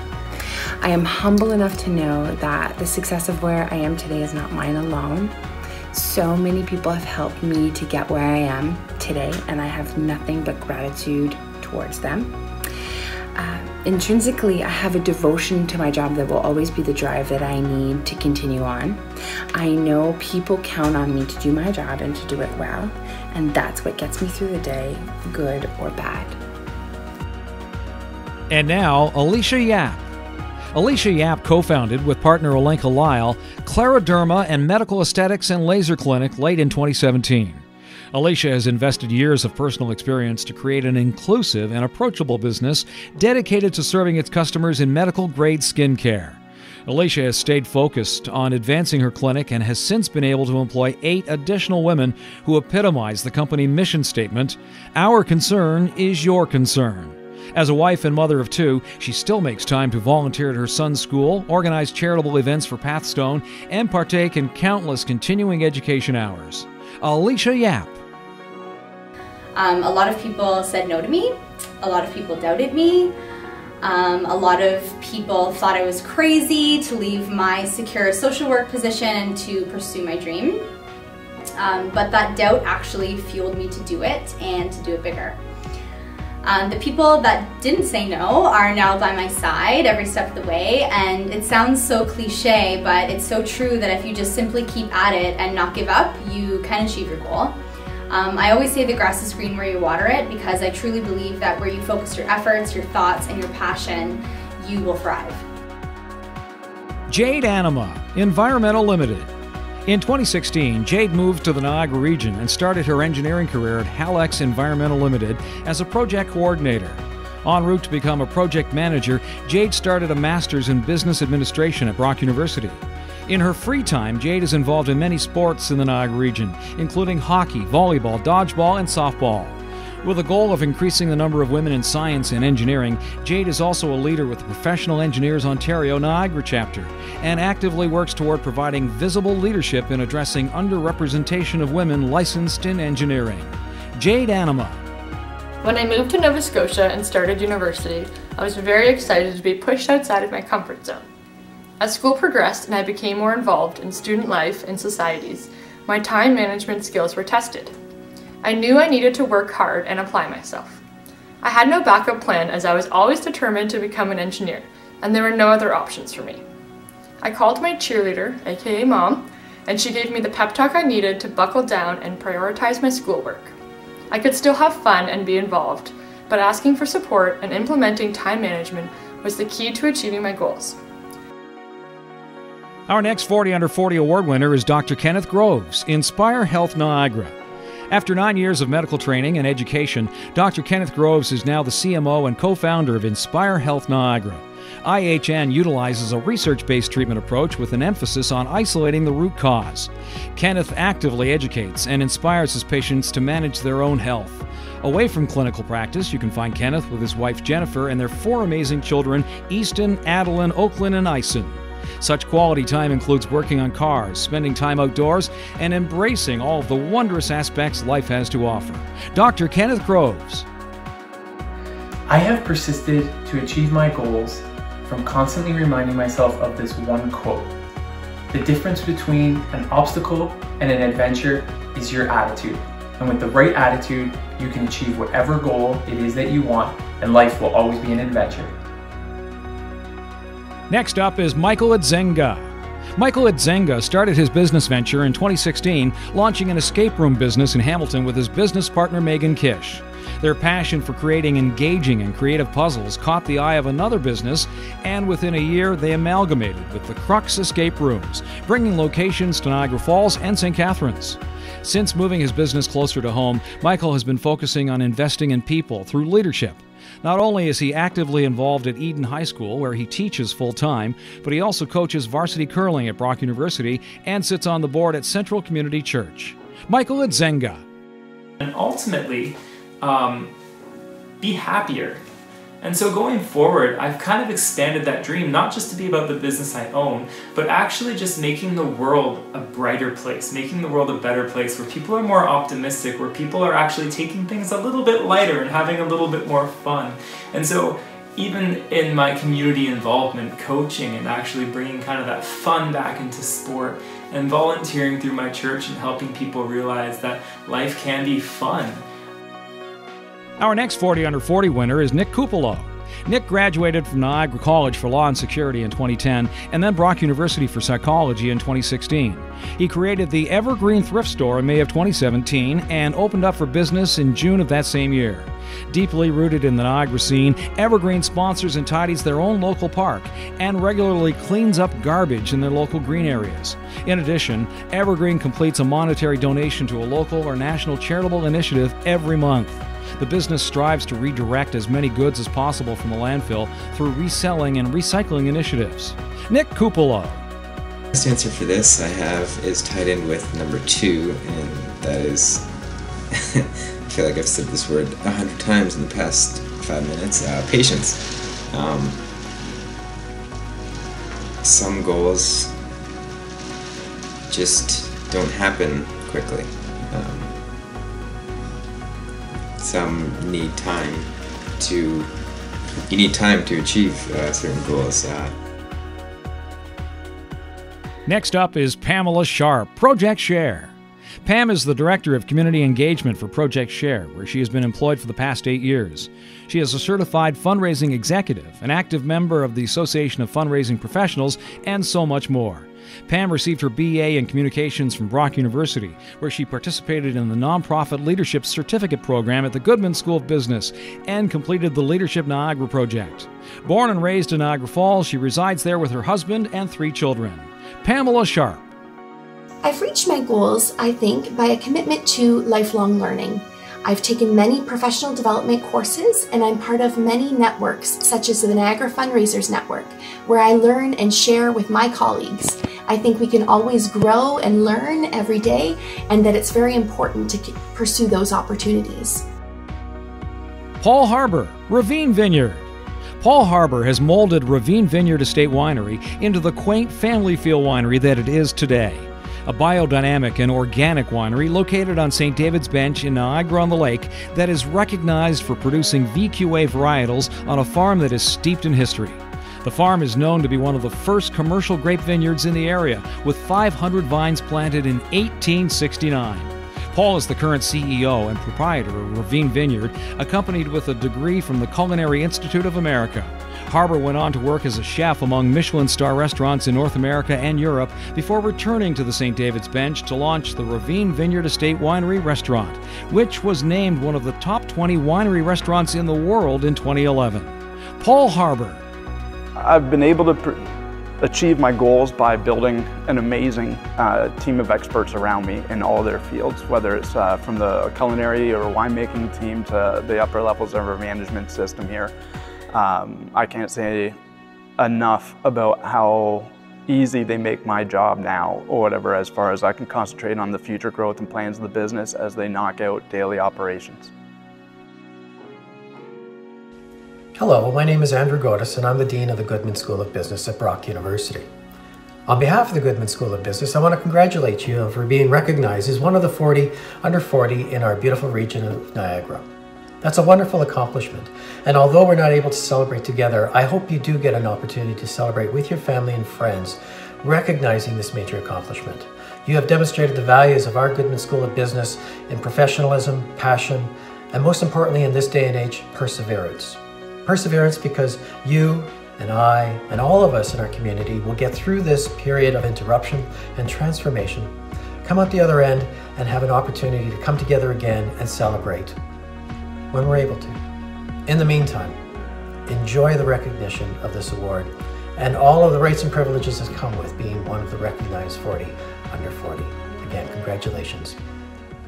I am humble enough to know that the success of where I am today is not mine alone. So many people have helped me to get where I am today, and I have nothing but gratitude towards them. Intrinsically, I have a devotion to my job that will always be the drive that I need to continue on. I know people count on me to do my job and to do it well, and that's what gets me through the day, good or bad. And now, Alicia Yap. Alicia Yap co-founded with partner Olenka Lyle Clariderma and Medical Aesthetics and Laser Clinic late in 2017. Alicia has invested years of personal experience to create an inclusive and approachable business dedicated to serving its customers in medical-grade skincare. Alicia has stayed focused on advancing her clinic and has since been able to employ 8 additional women who epitomize the company mission statement, "Our concern is your concern." As a wife and mother of 2, she still makes time to volunteer at her son's school, organize charitable events for Pathstone, and partake in countless continuing education hours. Alicia Yap. A lot of people said no to me. A lot of people doubted me. A lot of people thought I was crazy to leave my secure social work position and to pursue my dream. But that doubt actually fueled me to do it and to do it bigger. The people that didn't say no are now by my side every step of the way, and it sounds so cliche, but it's so true that if you just simply keep at it and not give up, you can achieve your goal. I always say the grass is green where you water it, because I truly believe that where you focus your efforts, your thoughts, and your passion, you will thrive. Jade Anima, Environmental Limited. In 2016, Jade moved to the Niagara region and started her engineering career at Halex Environmental Limited as a project coordinator. En route to become a project manager, Jade started a master's in business administration at Brock University. In her free time, Jade is involved in many sports in the Niagara region, including hockey, volleyball, dodgeball, and softball. With a goal of increasing the number of women in science and engineering, Jade is also a leader with the Professional Engineers Ontario Niagara chapter and actively works toward providing visible leadership in addressing underrepresentation of women licensed in engineering. Jade Anima. When I moved to Nova Scotia and started university, I was very excited to be pushed outside of my comfort zone. As school progressed and I became more involved in student life and societies, my time management skills were tested. I knew I needed to work hard and apply myself. I had no backup plan, as I was always determined to become an engineer, and there were no other options for me. I called my cheerleader, aka Mom, and she gave me the pep talk I needed to buckle down and prioritize my schoolwork. I could still have fun and be involved, but asking for support and implementing time management was the key to achieving my goals. Our next 40 Under 40 award winner is Dr. Kenneth Groves, Inspire Health Niagara. After 9 years of medical training and education, Dr. Kenneth Groves is now the CMO and co-founder of Inspire Health Niagara. IHN utilizes a research-based treatment approach with an emphasis on isolating the root cause. Kenneth actively educates and inspires his patients to manage their own health. Away from clinical practice, you can find Kenneth with his wife Jennifer and their 4 amazing children, Easton, Adeline, Oakland, and Ison. Such quality time includes working on cars, spending time outdoors, and embracing all of the wondrous aspects life has to offer. Dr. Kenneth Groves. I have persisted to achieve my goals from constantly reminding myself of this one quote. The difference between an obstacle and an adventure is your attitude. And with the right attitude, you can achieve whatever goal it is that you want, and life will always be an adventure. Next up is Michael Edzenga. Michael Edzenga started his business venture in 2016, launching an escape room business in Hamilton with his business partner Megan Kish. Their passion for creating engaging and creative puzzles caught the eye of another business, and within a year they amalgamated with the Crux Escape Rooms, bringing locations to Niagara Falls and St. Catharines. Since moving his business closer to home, Michael has been focusing on investing in people through leadership. Not only is he actively involved at Eden High School, where he teaches full-time, but he also coaches varsity curling at Brock University and sits on the board at Central Community Church. Michael Edzenga. And ultimately, be happier. And so going forward, I've kind of expanded that dream, not just to be about the business I own, but actually just making the world a brighter place, making the world a better place where people are more optimistic, where people are actually taking things a little bit lighter and having a little bit more fun. And so even in my community involvement, coaching and actually bringing kind of that fun back into sport and volunteering through my church and helping people realize that life can be fun. Our next 40 Under 40 winner is Nick Cupolo. Nick graduated from Niagara College for Law and Security in 2010 and then Brock University for Psychology in 2016. He created the Evergreen Thrift Store in May of 2017 and opened up for business in June of that same year. Deeply rooted in the Niagara scene, Evergreen sponsors and tidies their own local park and regularly cleans up garbage in their local green areas. In addition, Evergreen completes a monetary donation to a local or national charitable initiative every month. The business strives to redirect as many goods as possible from the landfill through reselling and recycling initiatives. Nick Kupalo. The best answer for this I have is tied in with number 2, and that is, I feel like I've said this word 100 times in the past 5 minutes, patience. Some goals just don't happen quickly. Some need time to, you need time to achieve certain goals. Next up is Pamela Sharp, Project Share. Pam is the Director of Community Engagement for Project Share, where she has been employed for the past 8 years. She is a certified fundraising executive, an active member of the Association of Fundraising Professionals, and so much more. Pam received her BA in Communications from Brock University, where she participated in the Nonprofit Leadership Certificate Program at the Goodman School of Business and completed the Leadership Niagara Project. Born and raised in Niagara Falls, she resides there with her husband and 3 children. Pamela Sharp. I've reached my goals, I think, by a commitment to lifelong learning. I've taken many professional development courses, and I'm part of many networks, such as the Niagara Fundraisers Network, where I learn and share with my colleagues. I think we can always grow and learn every day, and that it's very important to pursue those opportunities. Paul Harbour, Ravine Vineyard. Paul Harbour has molded Ravine Vineyard Estate Winery into the quaint family feel winery that it is today. A biodynamic and organic winery located on St. David's Bench in Niagara-on-the-Lake that is recognized for producing VQA varietals on a farm that is steeped in history. The farm is known to be one of the first commercial grape vineyards in the area, with 500 vines planted in 1869. Paul is the current CEO and proprietor of Ravine Vineyard, accompanied with a degree from the Culinary Institute of America. Harbour went on to work as a chef among Michelin star restaurants in North America and Europe before returning to the St. David's Bench to launch the Ravine Vineyard Estate Winery Restaurant, which was named one of the top 20 winery restaurants in the world in 2011. Paul Harbour. I've been able to achieve my goals by building an amazing team of experts around me in all their fields, whether it's from the culinary or winemaking team to the upper levels of our management system here. I can't say enough about how easy they make my job now or whatever, as far as I can concentrate on the future growth and plans of the business as they knock out daily operations. Hello, my name is Andrew Godis and I'm the Dean of the Goodman School of Business at Brock University. On behalf of the Goodman School of Business, I want to congratulate you for being recognized as one of the 40 under 40 in our beautiful region of Niagara. That's a wonderful accomplishment, and although we're not able to celebrate together, I hope you do get an opportunity to celebrate with your family and friends, recognizing this major accomplishment. You have demonstrated the values of our Goodman School of Business in professionalism, passion, and most importantly in this day and age, perseverance. Perseverance because you and I and all of us in our community will get through this period of interruption and transformation, come out the other end, and have an opportunity to come together again and celebrate when we're able to. In the meantime, enjoy the recognition of this award and all of the rights and privileges that come with being one of the recognized 40 under 40. Again, congratulations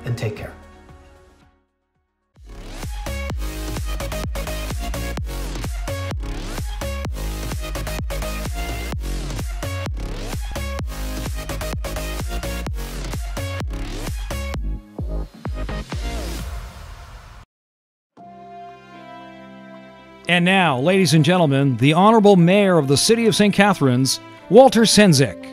and take care. And now, ladies and gentlemen, the Honorable Mayor of the City of St. Catharines, Walter Sendzik.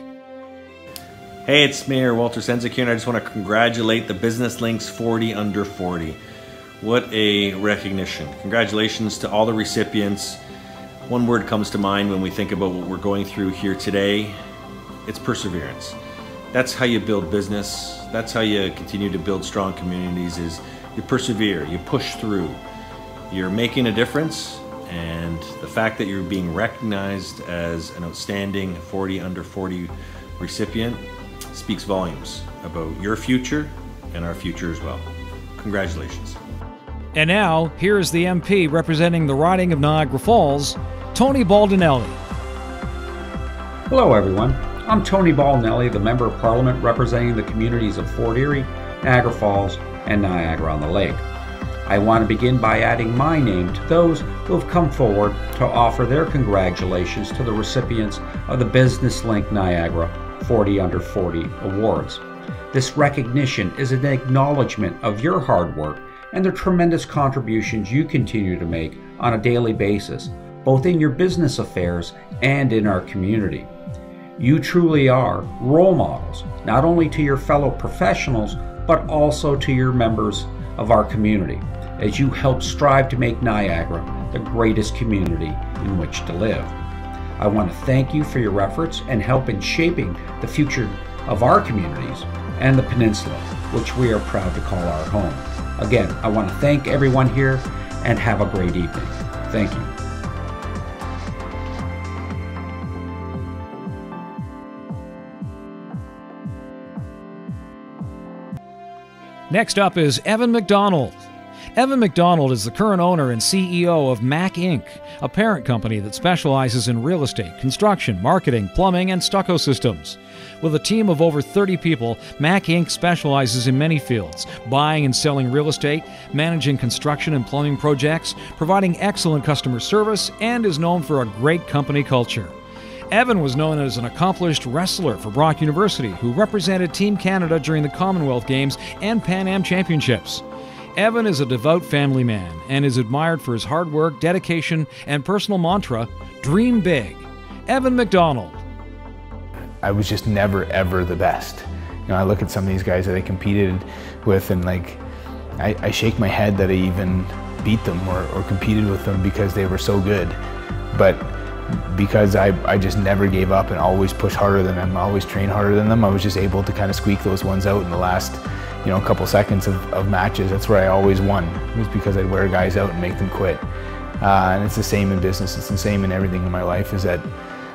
Hey, it's Mayor Walter Sendzik here, and I just want to congratulate the Business Links 40 under 40. What a recognition. Congratulations to all the recipients. One word comes to mind when we think about what we're going through here today. It's perseverance. That's how you build business. That's how you continue to build strong communities, is you persevere, you push through. You're making a difference, and the fact that you're being recognized as an outstanding 40 under 40 recipient speaks volumes about your future and our future as well. Congratulations. And now, here is the MP representing the riding of Niagara Falls, Tony Baldinelli. Hello everyone, I'm Tony Baldinelli, the Member of Parliament representing the communities of Fort Erie, Niagara Falls, and Niagara-on-the-Lake. I want to begin by adding my name to those who have come forward to offer their congratulations to the recipients of the Business Link Niagara 40 Under 40 Awards. This recognition is an acknowledgement of your hard work and the tremendous contributions you continue to make on a daily basis, both in your business affairs and in our community. You truly are role models, not only to your fellow professionals, but also to your members of our community, as you help strive to make Niagara the greatest community in which to live. I want to thank you for your efforts and help in shaping the future of our communities and the peninsula, which we are proud to call our home. Again, I want to thank everyone here and have a great evening. Thank you. Next up is Evan McDonald. Evan McDonald is the current owner and CEO of Mac Inc., a parent company that specializes in real estate, construction, marketing, plumbing, and stucco systems. With a team of over 30 people, Mac Inc. specializes in many fields: buying and selling real estate, managing construction and plumbing projects, providing excellent customer service, and is known for a great company culture. Evan was known as an accomplished wrestler for Brock University, who represented Team Canada during the Commonwealth Games and Pan Am Championships. Evan is a devout family man and is admired for his hard work, dedication, and personal mantra, dream big. Evan McDonald. I was just never, ever the best. You know, I look at some of these guys that I competed with and I shake my head that I even beat them or competed with them because they were so good. But because I just never gave up and always pushed harder than them, always trained harder than them, I was just able to kind of squeak those ones out in the last, couple seconds of matches. That's where I always won. It was because I'd wear guys out and make them quit. And it's the same in business. It's the same in everything in my life, is that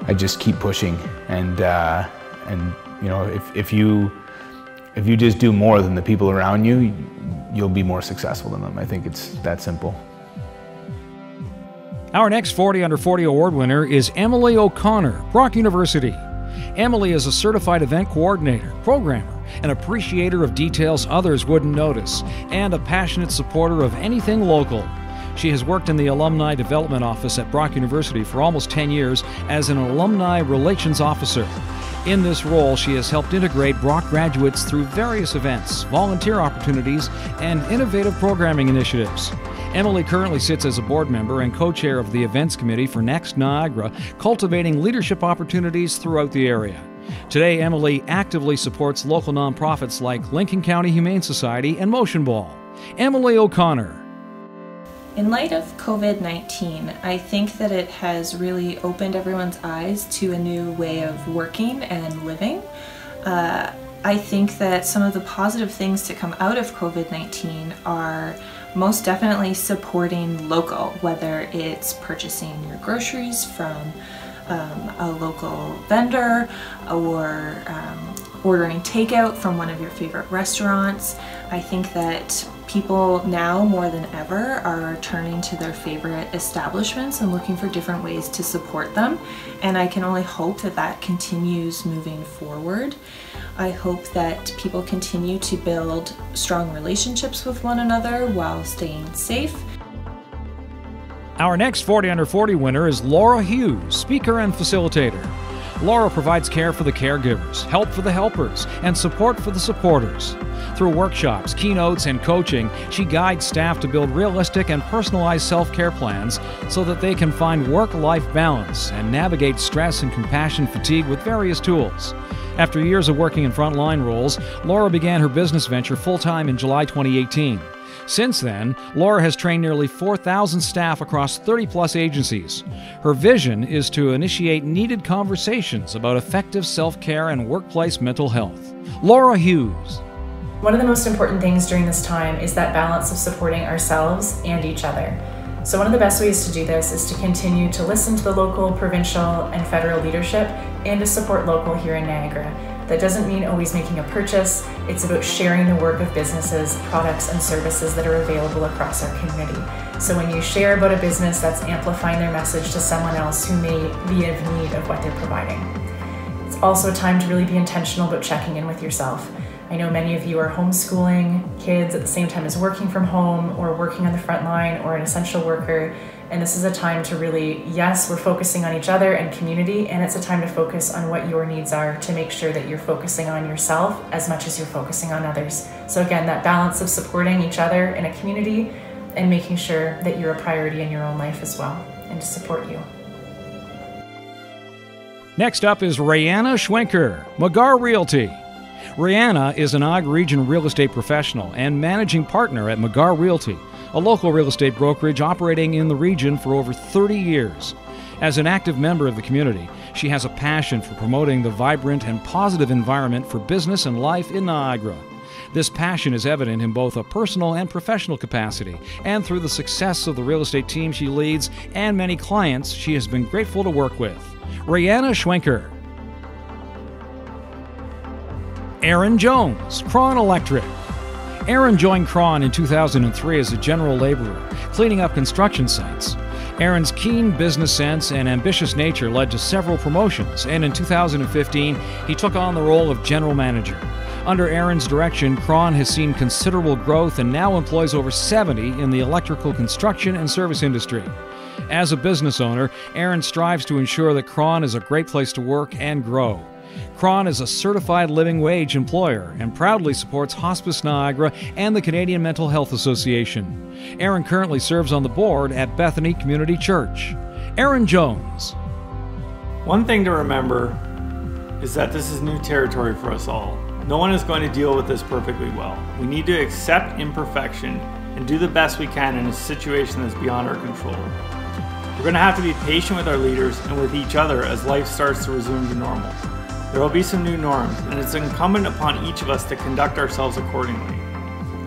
I just keep pushing. And if you just do more than the people around you, you'll be more successful than them. I think it's that simple. Our next 40 Under 40 award winner is Emily O'Connor, Brock University. Emily is a certified event coordinator, programmer, an appreciator of details others wouldn't notice, and a passionate supporter of anything local. She has worked in the Alumni Development Office at Brock University for almost 10 years as an Alumni Relations Officer. In this role, she has helped integrate Brock graduates through various events, volunteer opportunities, and innovative programming initiatives. Emily currently sits as a board member and co-chair of the Events Committee for Next Niagara, cultivating leadership opportunities throughout the area. Today, Emily actively supports local nonprofits like Lincoln County Humane Society and Motion Ball. Emily O'Connor. In light of COVID-19, I think that it has really opened everyone's eyes to a new way of working and living. I think that some of the positive things to come out of COVID-19 are most definitely supporting local, whether it's purchasing your groceries from a local vendor or ordering takeout from one of your favorite restaurants. I think that people now more than ever are turning to their favorite establishments and looking for different ways to support them, and I can only hope that that continues moving forward. I hope that people continue to build strong relationships with one another while staying safe. Our next 40 Under 40 winner is Laura Hughes, speaker and facilitator. Laura provides care for the caregivers, help for the helpers, and support for the supporters. Through workshops, keynotes, and coaching, she guides staff to build realistic and personalized self-care plans so that they can find work-life balance and navigate stress and compassion fatigue with various tools. After years of working in frontline roles, Laura began her business venture full-time in July 2018. Since then, Laura has trained nearly 4,000 staff across 30-plus agencies. Her vision is to initiate needed conversations about effective self-care and workplace mental health. Laura Hughes. One of the most important things during this time is that balance of supporting ourselves and each other. So one of the best ways to do this is to continue to listen to the local, provincial, and federal leadership and to support local here in Niagara. That doesn't mean always making a purchase. It's about sharing the work of businesses, products, and services that are available across our community. So when you share about a business, that's amplifying their message to someone else who may be in need of what they're providing. It's also a time to really be intentional about checking in with yourself. I know many of you are homeschooling kids at the same time as working from home or working on the front line or an essential worker. And this is a time to really, yes, we're focusing on each other and community, and it's a time to focus on what your needs are to make sure that you're focusing on yourself as much as you're focusing on others. So again, that balance of supporting each other in a community and making sure that you're a priority in your own life as well and to support you. Next up is Rihanna Schwenker, Magar Realty. Rihanna is an Niagara Region real estate professional and managing partner at Magar Realty, a local real estate brokerage operating in the region for over 30 years. As an active member of the community, she has a passion for promoting the vibrant and positive environment for business and life in Niagara. This passion is evident in both a personal and professional capacity, and through the success of the real estate team she leads and many clients she has been grateful to work with. Rihanna Schwenker. Aaron Jones, Cron Electric. Aaron joined Cron in 2003 as a general laborer, cleaning up construction sites. Aaron's keen business sense and ambitious nature led to several promotions, and in 2015, he took on the role of general manager. Under Aaron's direction, Cron has seen considerable growth and now employs over 70 in the electrical construction and service industry. As a business owner, Aaron strives to ensure that Cron is a great place to work and grow. Cron is a certified living wage employer and proudly supports Hospice Niagara and the Canadian Mental Health Association. Aaron currently serves on the board at Bethany Community Church. Aaron Jones. One thing to remember is that this is new territory for us all. No one is going to deal with this perfectly well. We need to accept imperfection and do the best we can in a situation that's beyond our control. We're going to have to be patient with our leaders and with each other as life starts to resume to normal. There will be some new norms, and it's incumbent upon each of us to conduct ourselves accordingly.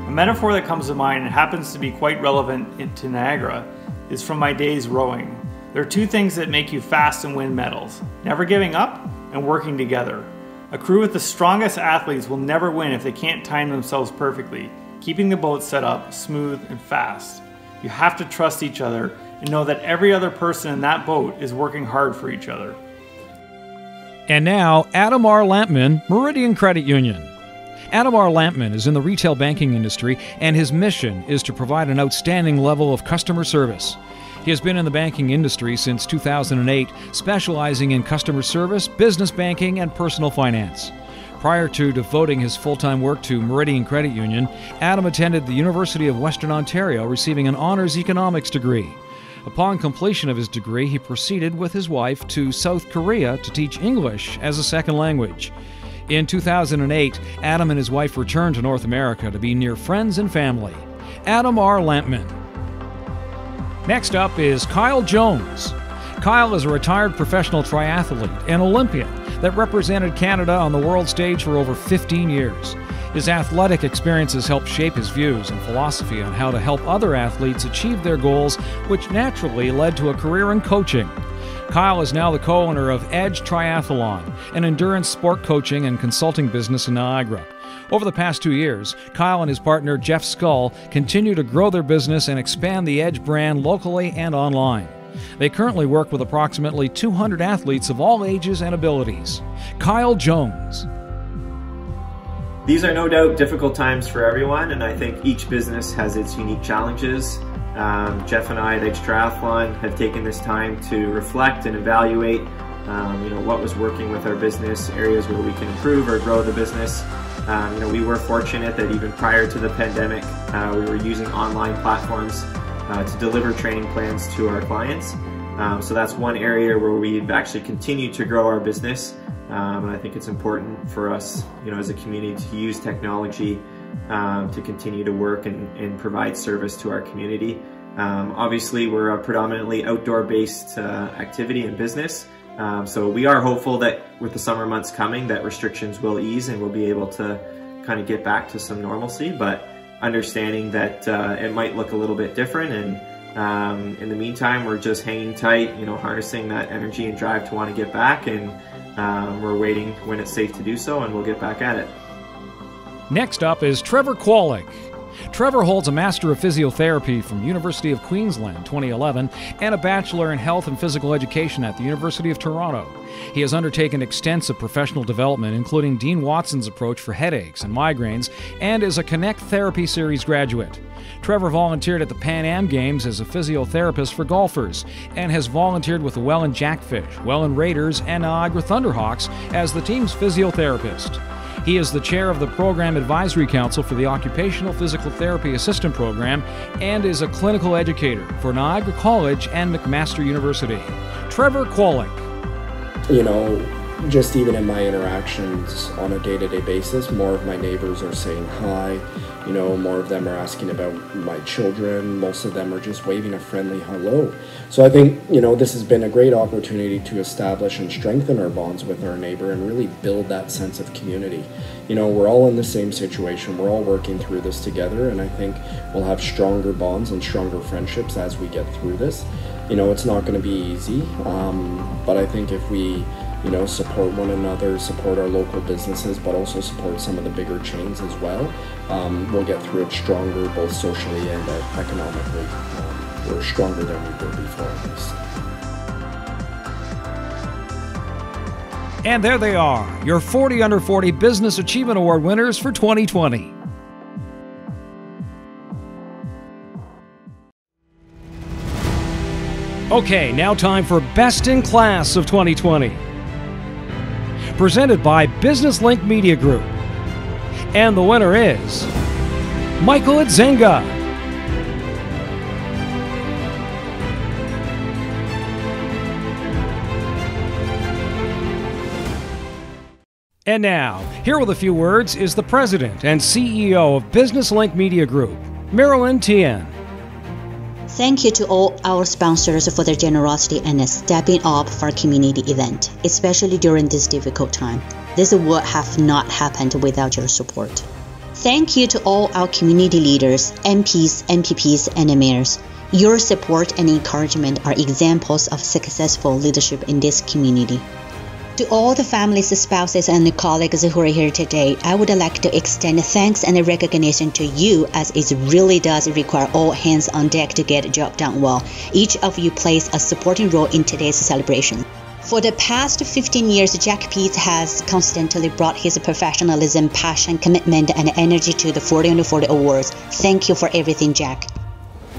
A metaphor that comes to mind and happens to be quite relevant to Niagara is from my days rowing. There are two things that make you fast and win medals: never giving up and working together. A crew with the strongest athletes will never win if they can't time themselves perfectly, keeping the boat set up smooth and fast. You have to trust each other and know that every other person in that boat is working hard for each other. And now, Adam R. Lampman, Meridian Credit Union. Adam R. Lampman is in the retail banking industry, and his mission is to provide an outstanding level of customer service. He has been in the banking industry since 2008, specializing in customer service, business banking, and personal finance. Prior to devoting his full-time work to Meridian Credit Union, Adam attended the University of Western Ontario, receiving an honors economics degree. Upon completion of his degree, he proceeded with his wife to South Korea to teach English as a second language. In 2008, Adam and his wife returned to North America to be near friends and family. Adam R. Lampman. Next up is Kyle Jones. Kyle is a retired professional triathlete and Olympian that represented Canada on the world stage for over 15 years. His athletic experiences helped shape his views and philosophy on how to help other athletes achieve their goals, which naturally led to a career in coaching. Kyle is now the co-owner of Edge Triathlon, an endurance sport coaching and consulting business in Niagara. Over the past 2 years, Kyle and his partner Jeff Scull continue to grow their business and expand the Edge brand locally and online. They currently work with approximately 200 athletes of all ages and abilities. Kyle Jones. These are no doubt difficult times for everyone, and I think each business has its unique challenges. Jeff and I at Edge Triathlon have taken this time to reflect and evaluate what was working with our business, areas where we can improve or grow the business. We were fortunate that even prior to the pandemic, we were using online platforms to deliver training plans to our clients. So that's one area where we've actually continued to grow our business. And I think it's important for us, as a community to use technology to continue to work and provide service to our community. Obviously, we're a predominantly outdoor-based activity and business. So we are hopeful that with the summer months coming, that restrictions will ease and we'll be able to kind of get back to some normalcy, but understanding that it might look a little bit different, and In the meantime, we're just hanging tight, harnessing that energy and drive to want to get back, and we're waiting when it's safe to do so, and we'll get back at it. Next up is Trevor Kwolek. Trevor holds a Master of Physiotherapy from University of Queensland 2011 and a Bachelor in Health and Physical Education at the University of Toronto. He has undertaken extensive professional development, including Dean Watson's approach for headaches and migraines, and is a Connect Therapy Series graduate. Trevor volunteered at the Pan Am Games as a physiotherapist for golfers and has volunteered with the Welland Jackfish, Welland Raiders, and Niagara Thunderhawks as the team's physiotherapist. He is the chair of the Program Advisory Council for the Occupational Physical Therapy Assistant Program and is a clinical educator for Niagara College and McMaster University. Trevor Kwolek. Just even in my interactions on a day-to-day basis, more of my neighbors are saying hi. More of them are asking about my children. Most of them are just waving a friendly hello. So I think, this has been a great opportunity to establish and strengthen our bonds with our neighbor and really build that sense of community. We're all in the same situation. We're all working through this together, and I think we'll have stronger bonds and stronger friendships as we get through this. It's not going to be easy, but I think if we support one another, support our local businesses, but also support some of the bigger chains as well, we'll get through it stronger, both socially and economically. We're stronger than we were before, at least. And there they are, your 40 Under 40 Business Achievement Award winners for 2020. Okay, now time for Best in Class of 2020. Presented by Business Link Media Group. And the winner is Michael Idzenga. And now, here with a few words is the President and CEO of Business Link Media Group, Marilyn Tien. Thank you to all our sponsors for their generosity and stepping up for our community event, especially during this difficult time. This would have not happened without your support. Thank you to all our community leaders, MPs, MPPs, and mayors. Your support and encouragement are examples of successful leadership in this community. To all the families, spouses, and colleagues who are here today, I would like to extend thanks and recognition to you, as it really does require all hands on deck to get the job done well. Each of you plays a supporting role in today's celebration. For the past 15 years, Jack Peets has constantly brought his professionalism, passion, commitment, and energy to the 40 Under 40 Awards. Thank you for everything, Jack.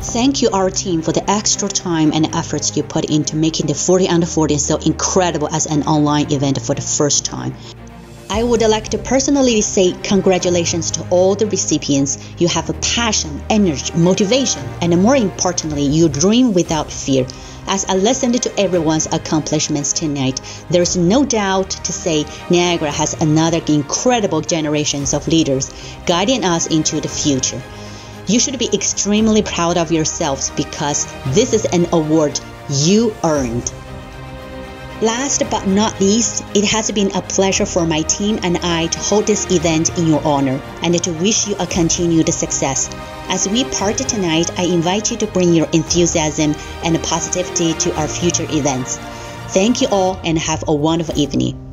Thank you, our team, for the extra time and efforts you put into making the 40 Under 40 so incredible as an online event for the first time. I would like to personally say congratulations to all the recipients. You have a passion, energy, motivation, and more importantly, you dream without fear. As I listened to everyone's accomplishments tonight, there's no doubt to say Niagara has another incredible generation of leaders guiding us into the future. You should be extremely proud of yourselves because this is an award you earned. Last but not least, it has been a pleasure for my team and I to hold this event in your honor and to wish you a continued success. As we part tonight, I invite you to bring your enthusiasm and positivity to our future events. Thank you all and have a wonderful evening.